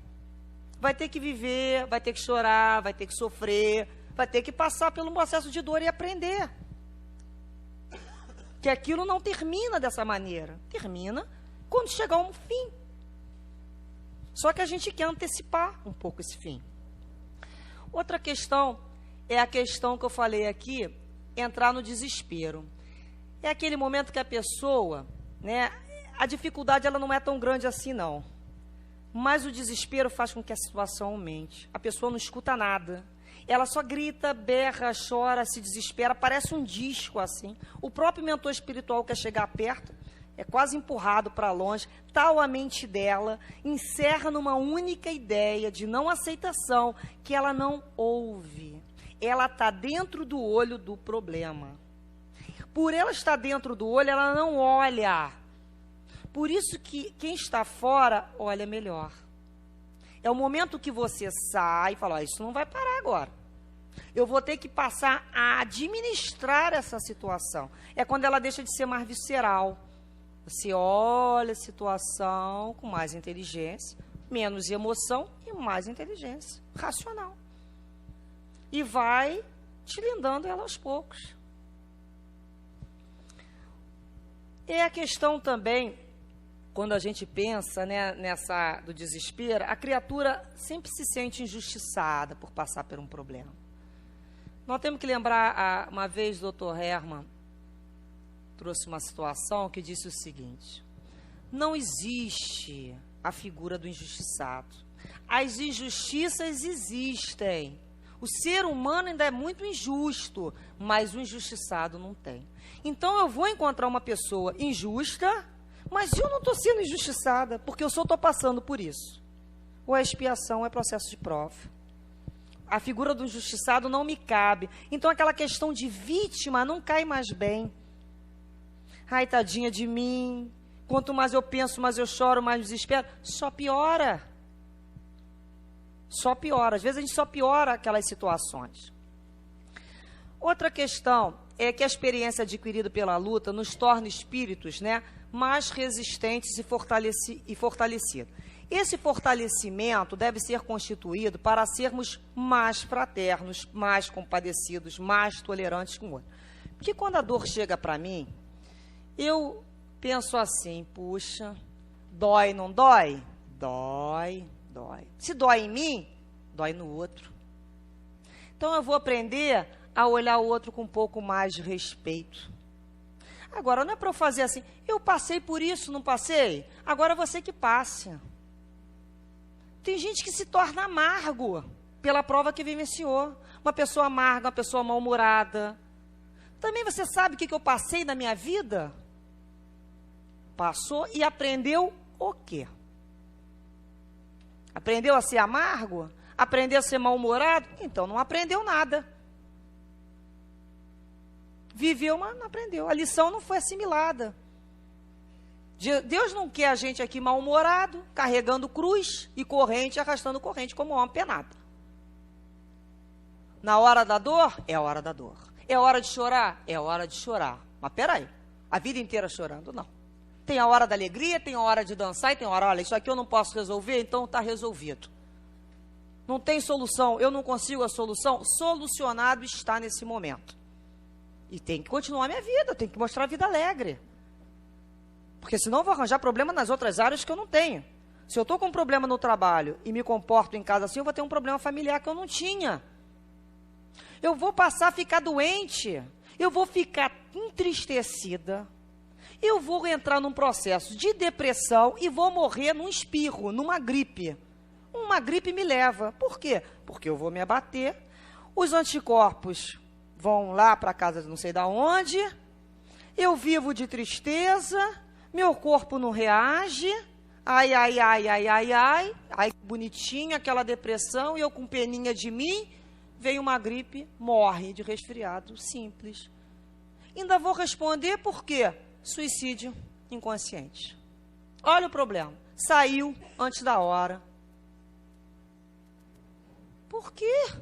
Vai ter que viver, vai ter que chorar, vai ter que sofrer, vai ter que passar pelo processo de dor e aprender. Que aquilo não termina dessa maneira. Termina quando chegar um fim. Só que a gente quer antecipar um pouco esse fim. Outra questão é a questão que eu falei aqui, entrar no desespero. É aquele momento que a pessoa, né, a dificuldade ela não é tão grande assim não. Mas o desespero faz com que a situação aumente. A pessoa não escuta nada. Ela só grita, berra, chora, se desespera, parece um disco assim. O próprio mentor espiritual quer chegar perto, é quase empurrado para longe. Tal a mente dela, encerra numa única ideia de não aceitação, que ela não ouve. Ela está dentro do olho do problema. Por ela estar dentro do olho, ela não olha. Por isso que quem está fora, olha melhor. É o momento que você sai e fala, isso não vai parar agora. Eu vou ter que passar a administrar essa situação. É quando ela deixa de ser mais visceral. Você olha a situação com mais inteligência, menos emoção e mais inteligência racional. E vai tilindando ela aos poucos. É a questão também, quando a gente pensa, né, nessa do desespero, a criatura sempre se sente injustiçada por passar por um problema. Nós temos que lembrar, uma vez o Dr. Herman trouxe uma situação que disse o seguinte: não existe a figura do injustiçado. As injustiças existem. O ser humano ainda é muito injusto, mas o injustiçado não tem. Então eu vou encontrar uma pessoa injusta, mas eu não estou sendo injustiçada, porque eu só estou passando por isso. Ou a expiação é processo de prova. A figura do injustiçado não me cabe. Então aquela questão de vítima não cai mais bem. Ai, tadinha de mim. Quanto mais eu penso, mais eu choro, mais desespero. Só piora. Só piora. Às vezes a gente só piora aquelas situações. Outra questão é que a experiência adquirida pela luta nos torna espíritos, né, mais resistentes e fortalecidos. Esse fortalecimento deve ser constituído para sermos mais fraternos, mais compadecidos, mais tolerantes com o outro. Porque quando a dor chega para mim, eu penso assim: puxa, dói, não dói? Dói, dói. Se dói em mim, dói no outro. Então eu vou aprender a olhar o outro com um pouco mais de respeito. Agora, não é para eu fazer assim: eu passei por isso, não passei? Agora você que passe. Tem gente que se torna amargo pela prova que vivenciou. Uma pessoa amarga, uma pessoa mal-humorada. Também você sabe o que eu passei na minha vida? Passou e aprendeu o quê? Aprendeu a ser amargo? Aprendeu a ser mal-humorado? Então não aprendeu nada. Viveu, mas não aprendeu. A lição não foi assimilada. Deus não quer a gente aqui mal-humorado, carregando cruz e corrente, arrastando corrente como homem penado. Na hora da dor, é a hora da dor. É hora de chorar? É hora de chorar. Mas peraí, a vida inteira chorando? Não. Tem a hora da alegria, tem a hora de dançar e tem a hora, olha, isso aqui eu não posso resolver, então está resolvido. Não tem solução, eu não consigo a solução, solucionado está nesse momento. E tem que continuar a minha vida, eu tenho que mostrar a vida alegre. Porque senão eu vou arranjar problema nas outras áreas que eu não tenho. Se eu estou com um problema no trabalho e me comporto em casa assim, eu vou ter um problema familiar que eu não tinha. Eu vou passar a ficar doente, eu vou ficar entristecida, eu vou entrar num processo de depressão e vou morrer num espirro, numa gripe. Uma gripe me leva. Por quê? Porque eu vou me abater, os anticorpos vão lá para casa de não sei da onde, eu vivo de tristeza, meu corpo não reage, ai, ai, ai, ai, ai, ai, ai, bonitinho, aquela depressão, e eu com peninha de mim, veio uma gripe, morre de resfriado, simples. Ainda vou responder por quê? Suicídio inconsciente. Olha o problema, saiu antes da hora. Por quê?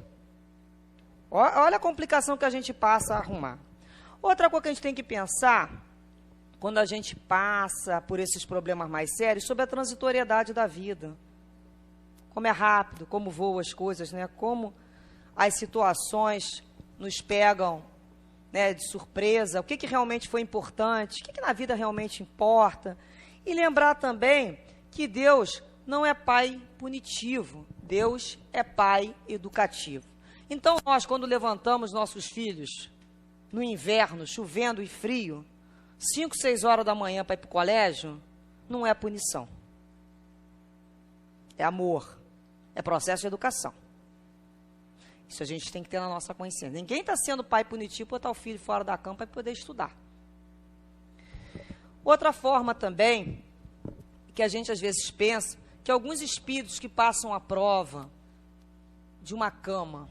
Olha a complicação que a gente passa a arrumar. Outra coisa que a gente tem que pensar, quando a gente passa por esses problemas mais sérios, sobre a transitoriedade da vida. Como é rápido, como voam as coisas, né? Como as situações nos pegam, né, de surpresa, o que realmente foi importante, o que na vida realmente importa. E lembrar também que Deus não é pai punitivo, Deus é pai educativo. Então nós, quando levantamos nossos filhos no inverno, chovendo e frio, 5, 6 horas da manhã para ir para o colégio, não é punição. É amor. É processo de educação. Isso a gente tem que ter na nossa consciência. Ninguém está sendo pai punitivo para botar o filho fora da cama para poder estudar. Outra forma também, que a gente às vezes pensa, que alguns espíritos que passam a prova de uma cama,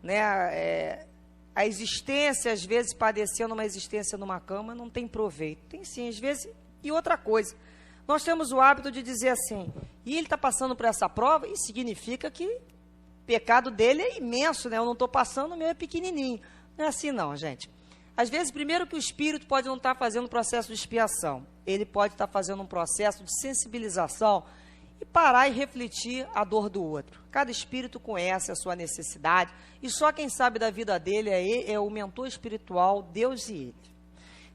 né, a existência, às vezes, padecendo uma existência numa cama, não tem proveito. Tem sim, às vezes. E outra coisa, nós temos o hábito de dizer assim, e ele está passando por essa prova, e significa que pecado dele é imenso, né? Eu não estou passando, o meu é pequenininho. Não é assim não, gente. Às vezes, primeiro que o espírito pode não estar fazendo um processo de expiação. Ele pode estar fazendo um processo de sensibilização e parar e refletir a dor do outro. Cada espírito conhece a sua necessidade e só quem sabe da vida dele é o mentor espiritual, Deus e ele.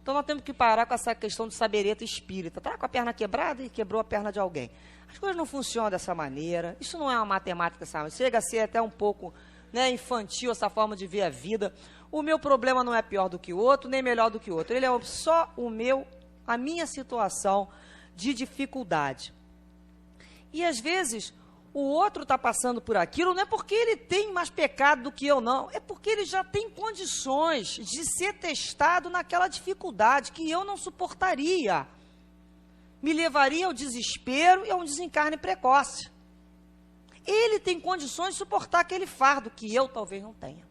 Então, nós temos que parar com essa questão de sabereta espírita. Tá com a perna quebrada e quebrou a perna de alguém. As coisas não funcionam dessa maneira. Isso não é uma matemática, sabe? Chega a ser até um pouco, né, infantil essa forma de ver a vida. O meu problema não é pior do que o outro, nem melhor do que o outro. Ele é só a minha situação de dificuldade. E às vezes o outro está passando por aquilo, não é porque ele tem mais pecado do que eu, não. É porque ele já tem condições de ser testado naquela dificuldade que eu não suportaria. Me levaria ao desespero e a um desencarne precoce. Ele tem condições de suportar aquele fardo que eu talvez não tenha.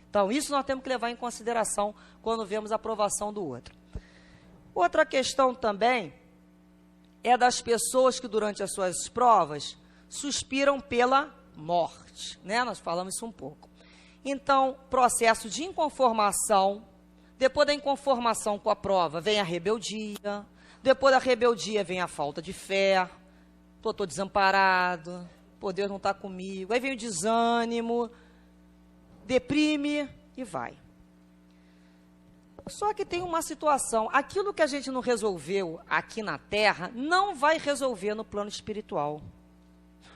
Então, isso nós temos que levar em consideração quando vemos a aprovação do outro. Outra questão também é das pessoas que durante as suas provas suspiram pela morte, né? Nós falamos isso um pouco. Então, processo de inconformação, depois da inconformação com a prova, vem a rebeldia, depois da rebeldia vem a falta de fé, estou desamparado, Deus não está comigo, aí vem o desânimo, deprime e vai. Só que tem uma situação, aquilo que a gente não resolveu aqui na Terra, não vai resolver no plano espiritual.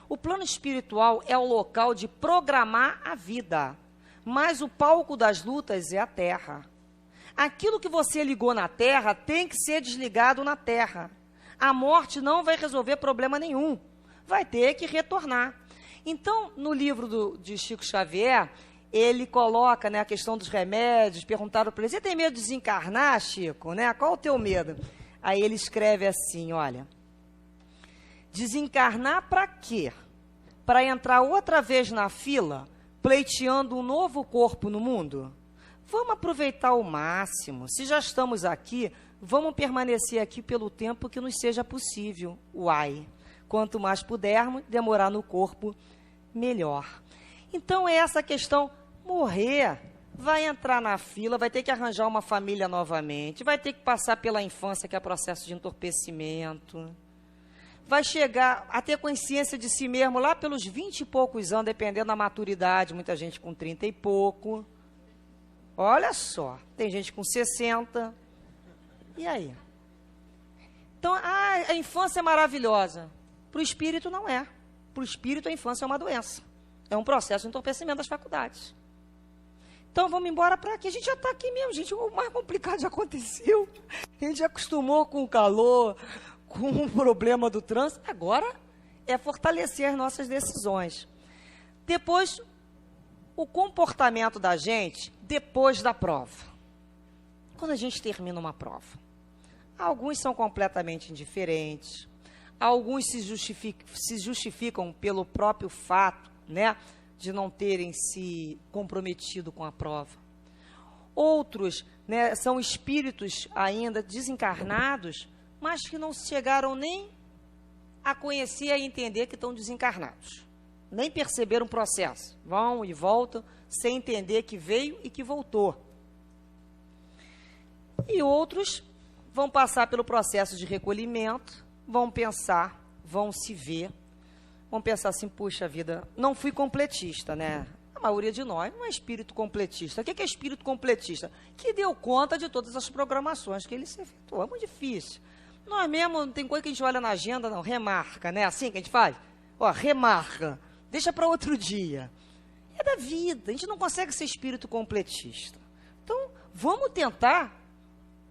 O plano espiritual é o local de programar a vida, mas o palco das lutas é a Terra. Aquilo que você ligou na Terra tem que ser desligado na Terra. A morte não vai resolver problema nenhum, vai ter que retornar. Então, no livro de Chico Xavier, ele coloca, né, a questão dos remédios, perguntaram para ele, você tem medo de desencarnar, Chico? Né? Qual o teu medo? Aí ele escreve assim, olha, desencarnar para quê? Para entrar outra vez na fila, pleiteando um novo corpo no mundo? Vamos aproveitar ao máximo. Se já estamos aqui, vamos permanecer aqui pelo tempo que nos seja possível. Uai, quanto mais pudermos demorar no corpo, melhor. Então, é essa questão, morrer, vai entrar na fila, vai ter que arranjar uma família novamente, vai ter que passar pela infância, que é processo de entorpecimento, vai chegar a ter consciência de si mesmo lá pelos 20 e poucos anos, dependendo da maturidade, muita gente com 30 e pouco. Olha só, tem gente com 60. E aí? Então, a infância é maravilhosa. Para o espírito não é. Para o espírito a infância é uma doença. É um processo de entorpecimento das faculdades. Então, vamos embora para aqui. A gente já está aqui mesmo, gente. O mais complicado já aconteceu. A gente já acostumou com o calor, com o problema do trânsito. Agora é fortalecer as nossas decisões. Depois, o comportamento da gente depois da prova. Quando a gente termina uma prova. Alguns são completamente indiferentes. Alguns se justificam pelo próprio fato, né, de não terem se comprometido com a prova. Outros, né, são espíritos ainda desencarnados, mas que não chegaram nem a conhecer e entender que estão desencarnados. Nem perceberam o processo. Vão e voltam sem entender que veio e que voltou. E outros vão passar pelo processo de recolhimento, vão pensar, vão se ver, vão pensar assim, puxa vida, não fui completista, né? A maioria de nós não é espírito completista. O que é espírito completista? Que deu conta de todas as programações que ele se efetuou. É muito difícil. Nós mesmo, não tem coisa que a gente olha na agenda, não, remarca, né? Assim que a gente faz? Ó, remarca, deixa para outro dia. É da vida, a gente não consegue ser espírito completista. Então, vamos tentar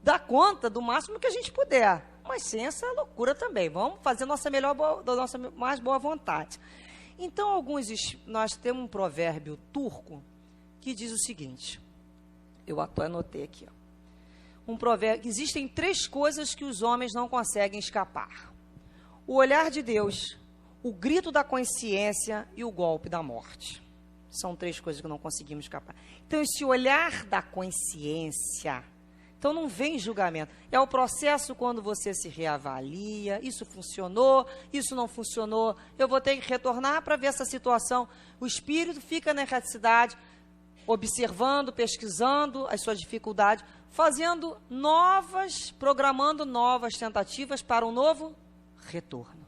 dar conta do máximo que a gente puder. Mas sem essa loucura também. Vamos fazer da nossa mais boa vontade. Então, nós temos um provérbio turco que diz o seguinte. Eu anotei aqui. Ó. Um provérbio. Existem 3 coisas que os homens não conseguem escapar. O olhar de Deus, o grito da consciência e o golpe da morte. São 3 coisas que não conseguimos escapar. Então, esse olhar da consciência... Então, Então não vem julgamento. É o processo quando você se reavalia, isso funcionou, isso não funcionou, eu vou ter que retornar para ver essa situação. O espírito fica na necessidade, observando, pesquisando as suas dificuldades, fazendo programando novas tentativas para um novo retorno.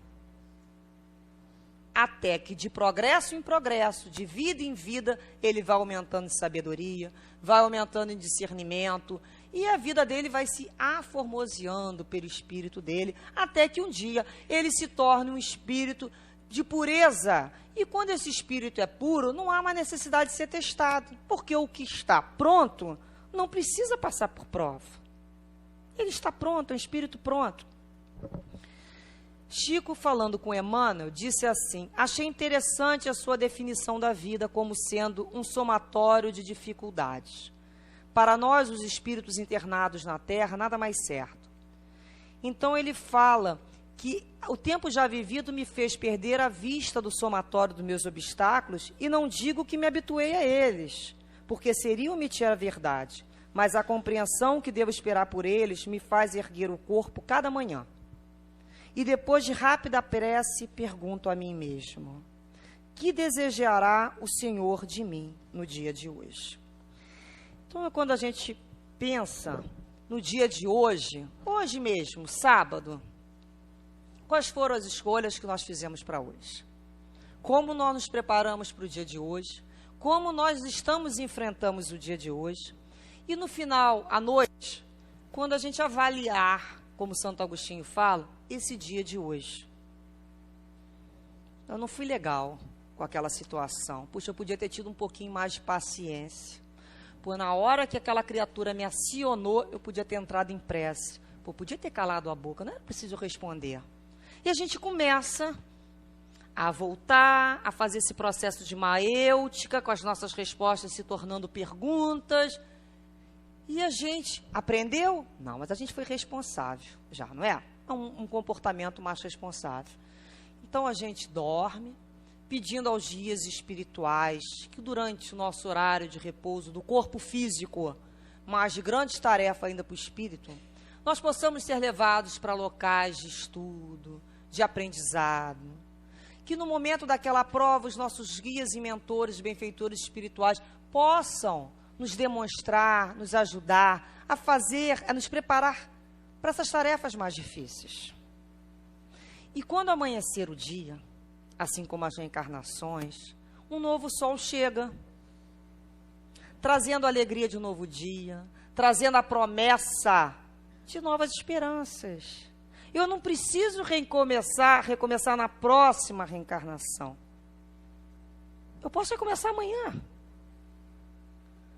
Até que de progresso em progresso, de vida em vida, ele vai aumentando em sabedoria, vai aumentando em discernimento, e a vida dele vai se aformoseando pelo espírito dele, até que um dia ele se torne um espírito de pureza. E quando esse espírito é puro, não há mais necessidade de ser testado, porque o que está pronto não precisa passar por prova. Ele está pronto, é um espírito pronto. Chico, falando com Emmanuel, disse assim: achei interessante a sua definição da vida como sendo um somatório de dificuldades. Para nós, os espíritos internados na Terra, nada mais certo. Então ele fala que o tempo já vivido me fez perder a vista do somatório dos meus obstáculos, e não digo que me habituei a eles, porque seria omitir a verdade, mas a compreensão que devo esperar por eles me faz erguer o corpo cada manhã. E depois de rápida prece, pergunto a mim mesmo: que desejará o Senhor de mim no dia de hoje? Então, quando a gente pensa no dia de hoje mesmo, sábado, quais foram as escolhas que nós fizemos para hoje? Como nós nos preparamos para o dia de hoje? Como nós enfrentamos o dia de hoje? E no final, à noite, quando a gente avaliar, como Santo Agostinho fala, esse dia de hoje. Eu não fui legal com aquela situação. Puxa, eu podia ter tido um pouquinho mais de paciência. Pô, na hora que aquela criatura me acionou, eu podia ter entrado em prece. Pô, podia ter calado a boca, não era preciso responder. E a gente começa a voltar, a fazer esse processo de maêutica, com as nossas respostas se tornando perguntas. E a gente aprendeu? Não, mas a gente foi responsável já, não é? É um comportamento mais responsável. Então a gente dorme, pedindo aos guias espirituais que durante o nosso horário de repouso do corpo físico, mas de grandes tarefas ainda para o espírito, nós possamos ser levados para locais de estudo, de aprendizado, que no momento daquela prova os nossos guias e mentores, benfeitores espirituais possam nos demonstrar, nos ajudar a nos preparar para essas tarefas mais difíceis. E quando amanhecer o dia, assim como as reencarnações, um novo sol chega, trazendo a alegria de um novo dia, trazendo a promessa de novas esperanças. Eu não preciso recomeçar na próxima reencarnação. Eu posso recomeçar amanhã.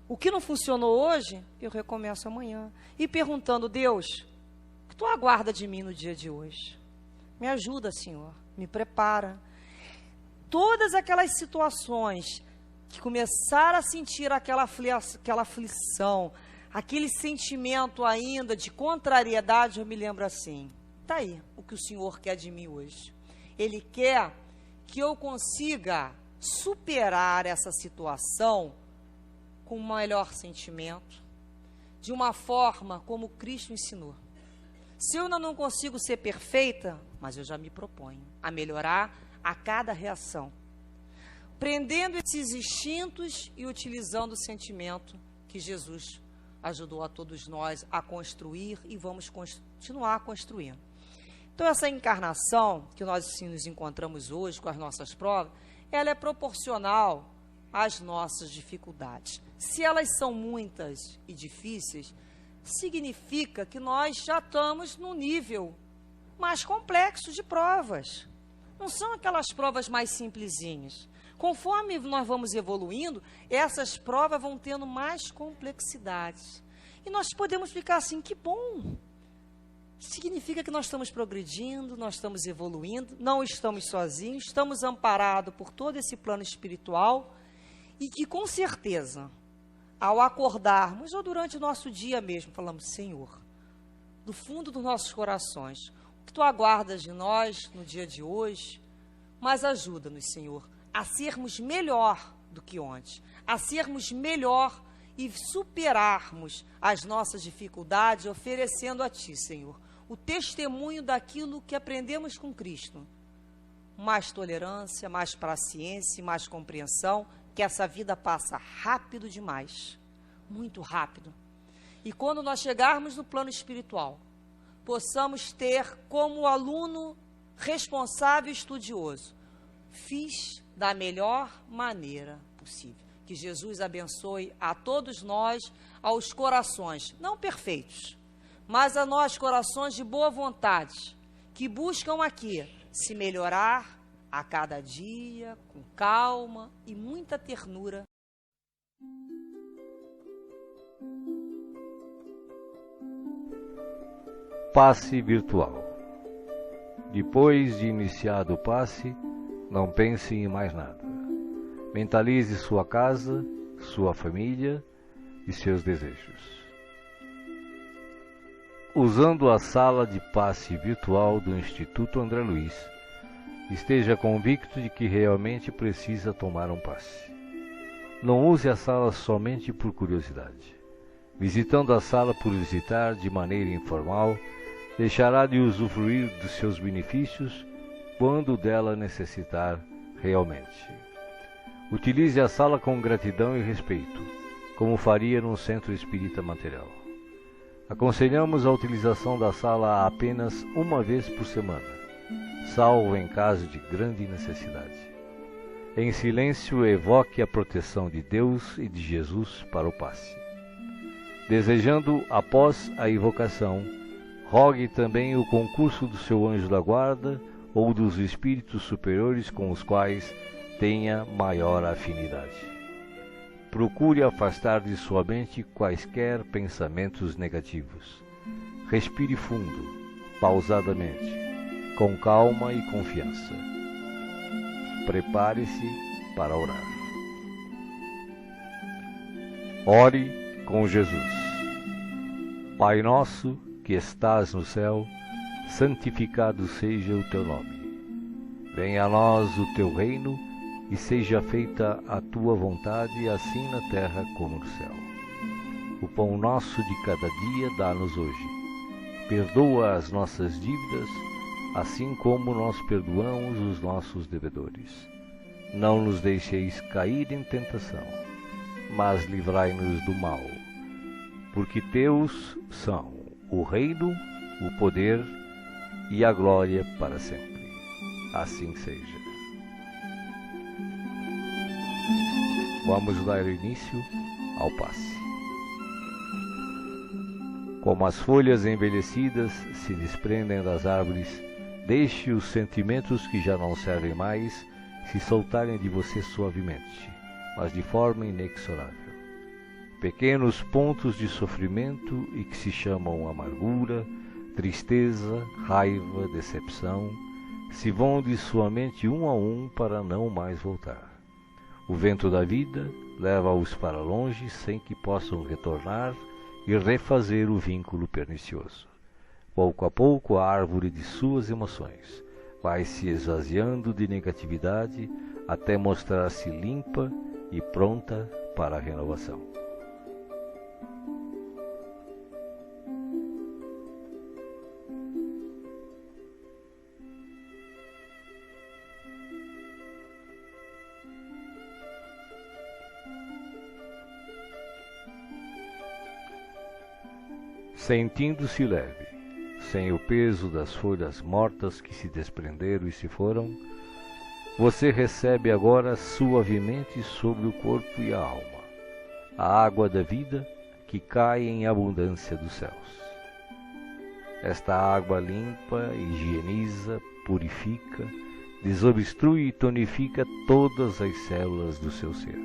O que não funcionou hoje, eu recomeço amanhã. E perguntando: Deus, o que tu aguarda de mim no dia de hoje? Me ajuda, Senhor, me prepara. Todas aquelas situações que começaram a sentir aquela aflição, aquele sentimento ainda de contrariedade, eu me lembro assim: está aí o que o Senhor quer de mim hoje. Ele quer que eu consiga superar essa situação com um melhor sentimento, de uma forma como Cristo ensinou. Se eu ainda não consigo ser perfeita, mas eu já me proponho a melhorar a cada reação, prendendo esses instintos e utilizando o sentimento que Jesus ajudou a todos nós a construir e vamos continuar construindo. Então, essa encarnação que nós assim, nos encontramos hoje com as nossas provas, ela é proporcional às nossas dificuldades. Se elas são muitas e difíceis, significa que nós já estamos no nível mais complexo de provas. Não são aquelas provas mais simplesinhas. Conforme nós vamos evoluindo, essas provas vão tendo mais complexidades. E nós podemos ficar assim: que bom! Significa que nós estamos progredindo, nós estamos evoluindo, não estamos sozinhos, estamos amparados por todo esse plano espiritual, e que com certeza, ao acordarmos, ou durante o nosso dia mesmo, falamos: Senhor, do fundo dos nossos corações, o que Tu aguardas de nós no dia de hoje, mas ajuda-nos, Senhor, a sermos melhor do que ontem, a sermos melhor e superarmos as nossas dificuldades, oferecendo a Ti, Senhor, o testemunho daquilo que aprendemos com Cristo. Mais tolerância, mais paciência, mais compreensão, que essa vida passa rápido demais, muito rápido. E quando nós chegarmos no plano espiritual, possamos ter como aluno responsável e estudioso: fiz da melhor maneira possível. Que Jesus abençoe a todos nós, aos corações, não perfeitos, mas a nós corações de boa vontade, que buscam aqui se melhorar a cada dia, com calma e muita ternura. Passe virtual. Depois de iniciado o passe, não pense em mais nada. Mentalize sua casa, sua família e seus desejos. Usando a sala de passe virtual do Instituto André Luiz, esteja convicto de que realmente precisa tomar um passe. Não use a sala somente por curiosidade. Visitando a sala por visitar de maneira informal, deixará de usufruir dos seus benefícios quando dela necessitar realmente. Utilize a sala com gratidão e respeito, como faria num centro espírita material. Aconselhamos a utilização da sala apenas uma vez por semana, salvo em caso de grande necessidade. Em silêncio, evoque a proteção de Deus e de Jesus para o passe. Desejando, após a invocação, rogue também o concurso do seu anjo da guarda ou dos espíritos superiores com os quais tenha maior afinidade. Procure afastar de sua mente quaisquer pensamentos negativos. Respire fundo, pausadamente, com calma e confiança. Prepare-se para orar. Ore com Jesus. Pai nosso que estás no céu, santificado seja o teu nome. Venha a nós o teu reino e seja feita a tua vontade, assim na terra como no céu. O pão nosso de cada dia dá-nos hoje. Perdoa as nossas dívidas, assim como nós perdoamos os nossos devedores. Não nos deixeis cair em tentação, mas livrai-nos do mal. Porque teus são o reino, o poder e a glória para sempre. Assim seja. Vamos dar início ao passe. Como as folhas envelhecidas se desprendem das árvores, deixe os sentimentos que já não servem mais se soltarem de você suavemente, mas de forma inexorável. Pequenos pontos de sofrimento e que se chamam amargura, tristeza, raiva, decepção, se vão de sua mente um a um para não mais voltar. O vento da vida leva-os para longe sem que possam retornar e refazer o vínculo pernicioso. Pouco a pouco a árvore de suas emoções vai se esvaziando de negatividade até mostrar-se limpa e pronta para a renovação. Sentindo-se leve, sem o peso das folhas mortas que se desprenderam e se foram, você recebe agora suavemente sobre o corpo e a alma a água da vida que cai em abundância dos céus. Esta água limpa, higieniza, purifica, desobstrui e tonifica todas as células do seu ser.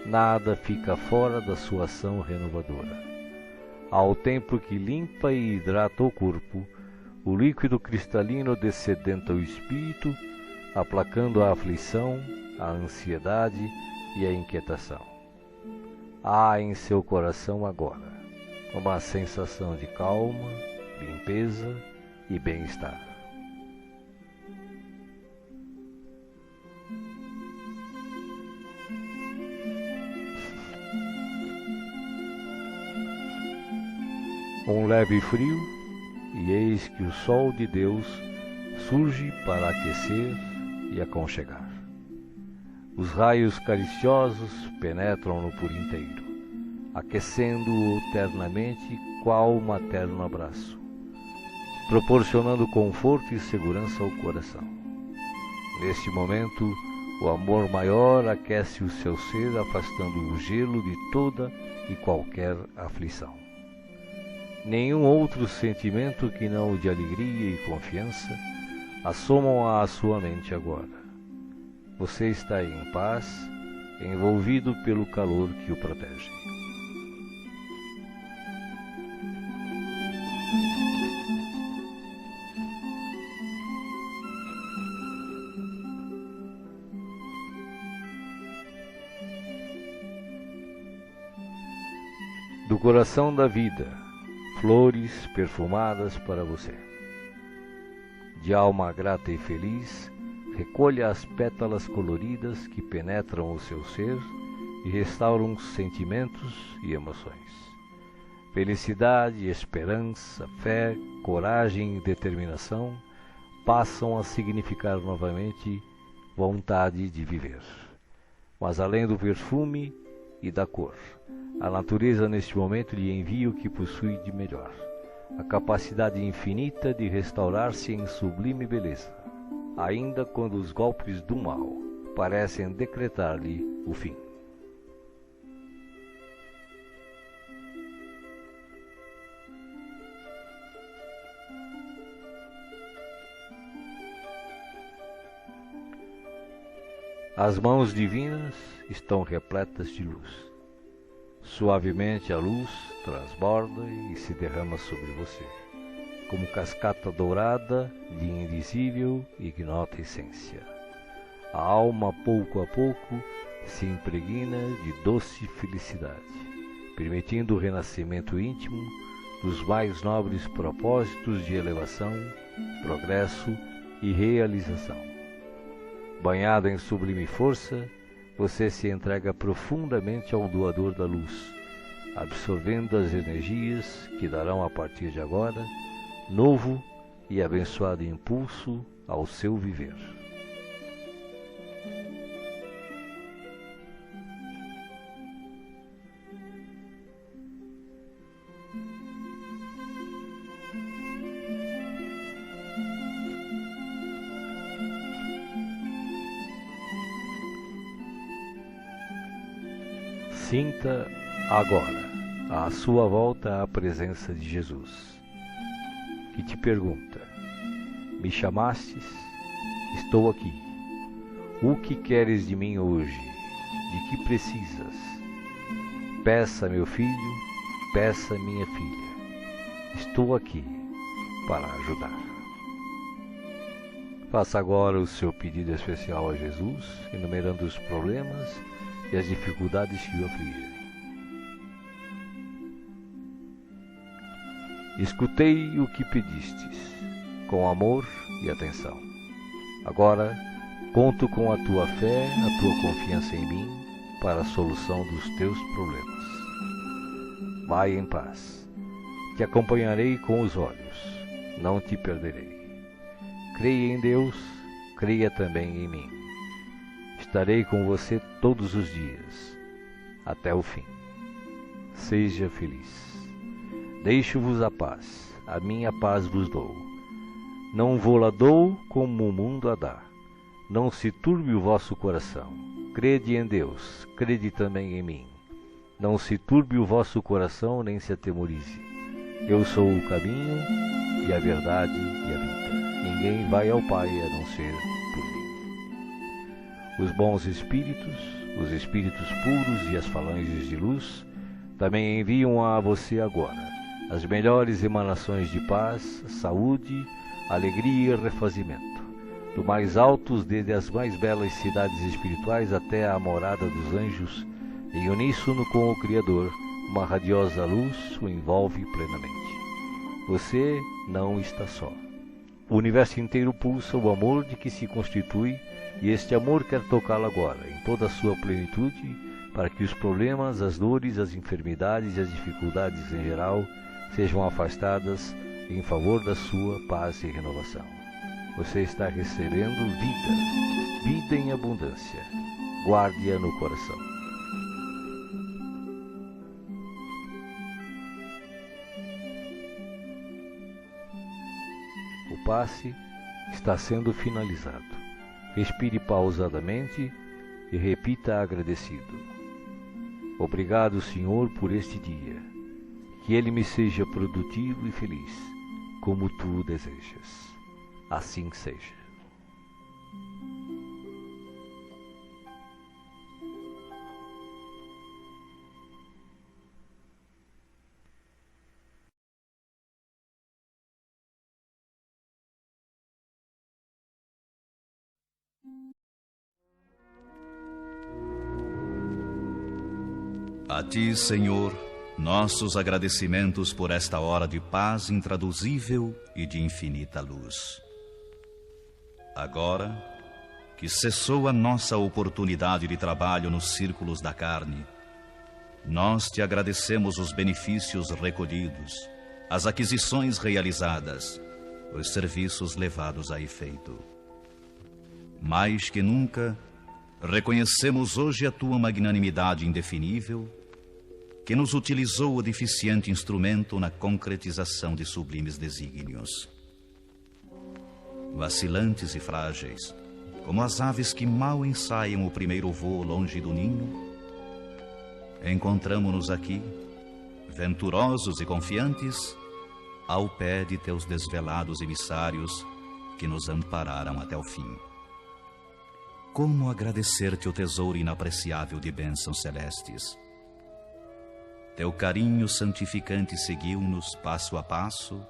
Nada fica fora da sua ação renovadora. Ao tempo que limpa e hidrata o corpo, o líquido cristalino descedenta o espírito, aplacando a aflição, a ansiedade e a inquietação. Há em seu coração agora uma sensação de calma, limpeza e bem-estar. um leve frio, e eis que o sol de Deus surge para aquecer e aconchegar. Os raios cariciosos penetram-no por inteiro, aquecendo-o ternamente qual materno abraço, proporcionando conforto e segurança ao coração. Neste momento, o amor maior aquece o seu ser, afastando o gelo de toda e qualquer aflição. Nenhum outro sentimento que não o de alegria e confiança assomam à sua mente agora. Você está em paz, envolvido pelo calor que o protege. Do coração da vida, flores perfumadas para você. De alma grata e feliz, recolha as pétalas coloridas que penetram o seu ser e restauram sentimentos e emoções. Felicidade, esperança, fé, coragem e determinação passam a significar novamente vontade de viver. Mas além do perfume e da cor, a natureza neste momento lhe envia o que possui de melhor, a capacidade infinita de restaurar-se em sublime beleza, ainda quando os golpes do mal parecem decretar-lhe o fim. As mãos divinas estão repletas de luz. Suavemente a luz transborda e se derrama sobre você, como cascata dourada de invisível e ignota essência. A alma, pouco a pouco, se impregna de doce felicidade, permitindo o renascimento íntimo dos mais nobres propósitos de elevação, progresso e realização. Banhado em sublime força, você se entrega profundamente ao doador da luz, absorvendo as energias que darão a partir de agora novo e abençoado impulso ao seu viver. Sinta agora à sua volta a presença de Jesus, que te pergunta: me chamastes? Estou aqui. O que queres de mim hoje? De que precisas? Peça, meu filho, peça, minha filha. Estou aqui para ajudar. Faça agora o seu pedido especial a Jesus, enumerando os problemas e as dificuldades que o afligem. Escutei o que pedistes, com amor e atenção. Agora, conto com a tua fé, a tua confiança em mim, para a solução dos teus problemas. Vai em paz. Te acompanharei com os olhos, não te perderei. Creia em Deus, creia também em mim. Estarei com você todos os dias, até o fim. Seja feliz. Deixo-vos a paz, a minha paz vos dou. Não vou-la dou como o mundo a dá. Não se turbe o vosso coração. Crede em Deus, crede também em mim. Não se turbe o vosso coração, nem se atemorize. Eu sou o caminho e a verdade e a vida. Ninguém vai ao Pai a não ser por mim. Os bons espíritos, os espíritos puros e as falanges de luz também enviam a você agora as melhores emanações de paz, saúde, alegria e refazimento, do mais altos desde as mais belas cidades espirituais até a morada dos anjos, em uníssono com o Criador, uma radiosa luz o envolve plenamente. Você não está só. O universo inteiro pulsa o amor de que se constitui, e este amor quer tocá-lo agora, em toda a sua plenitude, para que os problemas, as dores, as enfermidades e as dificuldades em geral sejam afastadas em favor da sua paz e renovação. Você está recebendo vida, vida em abundância. Guarde-a no coração. O passe está sendo finalizado. Respire pausadamente e repita agradecido: obrigado, Senhor, por este dia. Que ele me seja produtivo e feliz, como tu desejas. Assim seja. A ti, Senhor, nossos agradecimentos por esta hora de paz intraduzível e de infinita luz. Agora que cessou a nossa oportunidade de trabalho nos círculos da carne, nós te agradecemos os benefícios recolhidos, as aquisições realizadas, os serviços levados a efeito. Mais que nunca, reconhecemos hoje a tua magnanimidade indefinível, que nos utilizou o deficiente instrumento na concretização de sublimes desígnios. Vacilantes e frágeis, como as aves que mal ensaiam o primeiro voo longe do ninho, encontramo-nos aqui, venturosos e confiantes, ao pé de teus desvelados emissários que nos ampararam até o fim. Como agradecer-te o tesouro inapreciável de bênçãos celestes? Teu carinho santificante seguiu-nos passo a passo,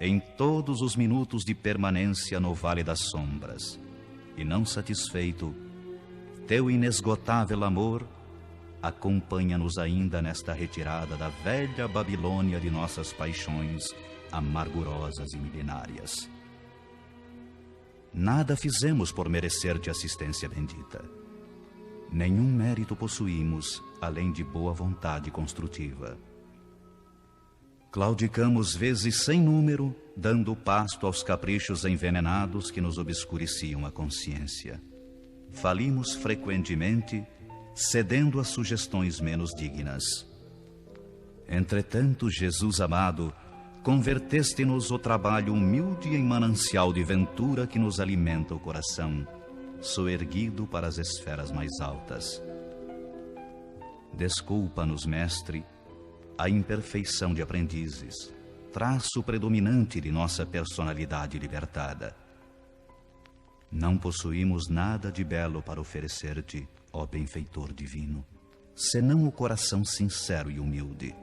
em todos os minutos de permanência no Vale das Sombras, e não satisfeito, teu inesgotável amor acompanha-nos ainda nesta retirada da velha Babilônia de nossas paixões amargurosas e milenárias. Nada fizemos por merecer-te assistência bendita. Nenhum mérito possuímos, além de boa vontade construtiva. Claudicamos vezes sem número, dando pasto aos caprichos envenenados que nos obscureciam a consciência. Falimos frequentemente, cedendo a sugestões menos dignas. Entretanto, Jesus amado, converteste-nos o trabalho humilde em manancial de ventura que nos alimenta o coração, soerguido para as esferas mais altas. Desculpa-nos, Mestre, a imperfeição de aprendizes, traço predominante de nossa personalidade libertada. Não possuímos nada de belo para oferecer-te, ó benfeitor divino, senão o coração sincero e humilde.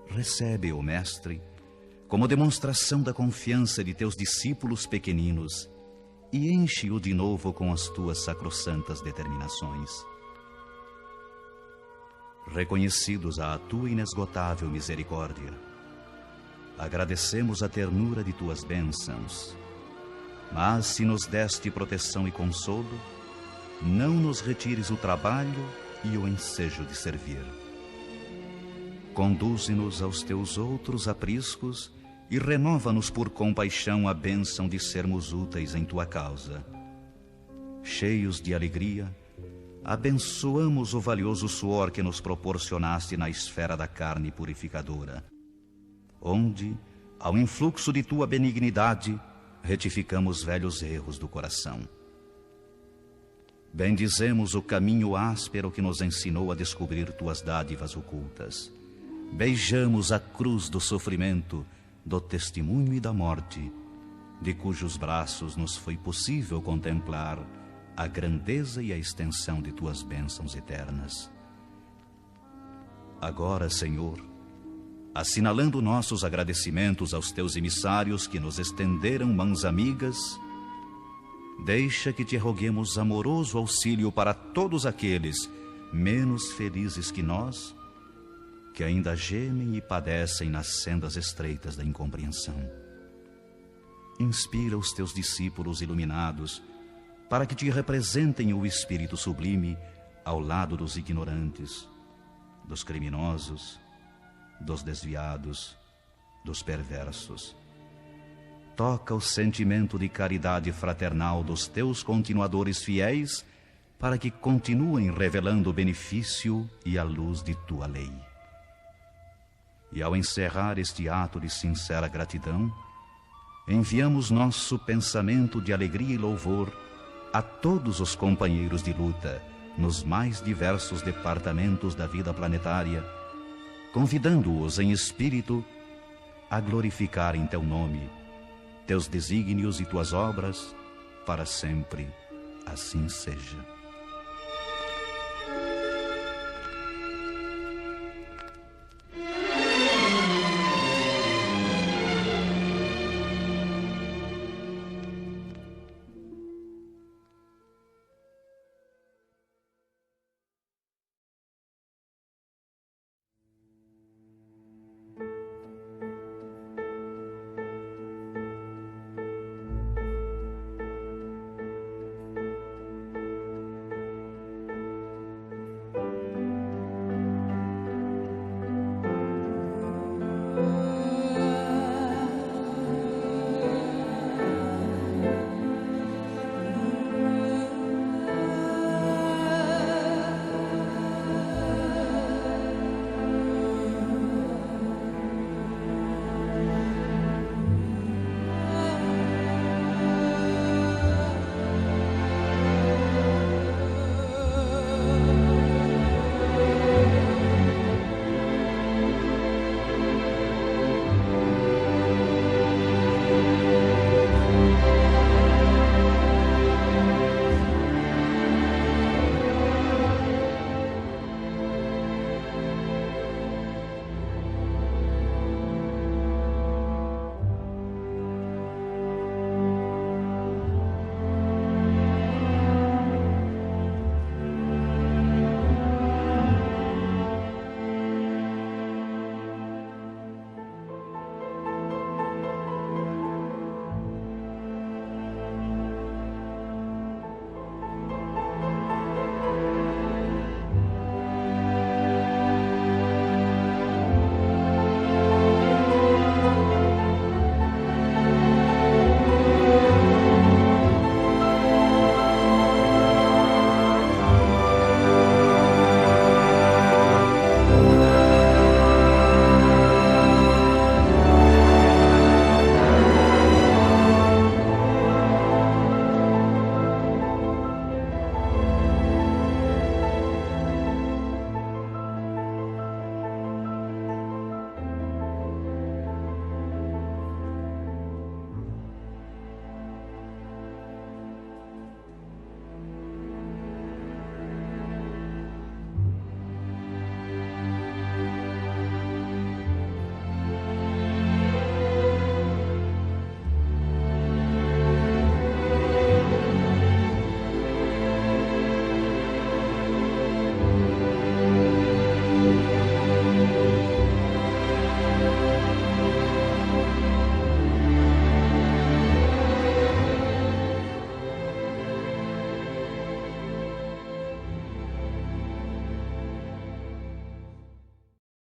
Recebe-o, Mestre, como demonstração da confiança de teus discípulos pequeninos, e enche-o de novo com as tuas sacrossantas determinações. Reconhecidos à tua inesgotável misericórdia, agradecemos a ternura de tuas bênçãos, mas se nos deste proteção e consolo, não nos retires o trabalho e o ensejo de servir. Conduze-nos aos teus outros apriscos e renova-nos por compaixão a bênção de sermos úteis em tua causa. Cheios de alegria, abençoamos o valioso suor que nos proporcionaste na esfera da carne purificadora, onde, ao influxo de tua benignidade, retificamos velhos erros do coração. Bendizemos o caminho áspero que nos ensinou a descobrir tuas dádivas ocultas. Beijamos a cruz do sofrimento, do testemunho e da morte, de cujos braços nos foi possível contemplar a grandeza e a extensão de tuas bênçãos eternas. Agora, Senhor, assinalando nossos agradecimentos aos teus emissários que nos estenderam mãos amigas, deixa que te roguemos amoroso auxílio para todos aqueles menos felizes que nós, que ainda gemem e padecem nas sendas estreitas da incompreensão. Inspira os teus discípulos iluminados para que te representem o Espírito sublime ao lado dos ignorantes, dos criminosos, dos desviados, dos perversos. Toca o sentimento de caridade fraternal dos teus continuadores fiéis, para que continuem revelando o benefício e a luz de tua lei. E ao encerrar este ato de sincera gratidão, enviamos nosso pensamento de alegria e louvor a todos os companheiros de luta nos mais diversos departamentos da vida planetária, convidando-os em espírito a glorificarem teu nome, teus desígnios e tuas obras, para sempre assim seja.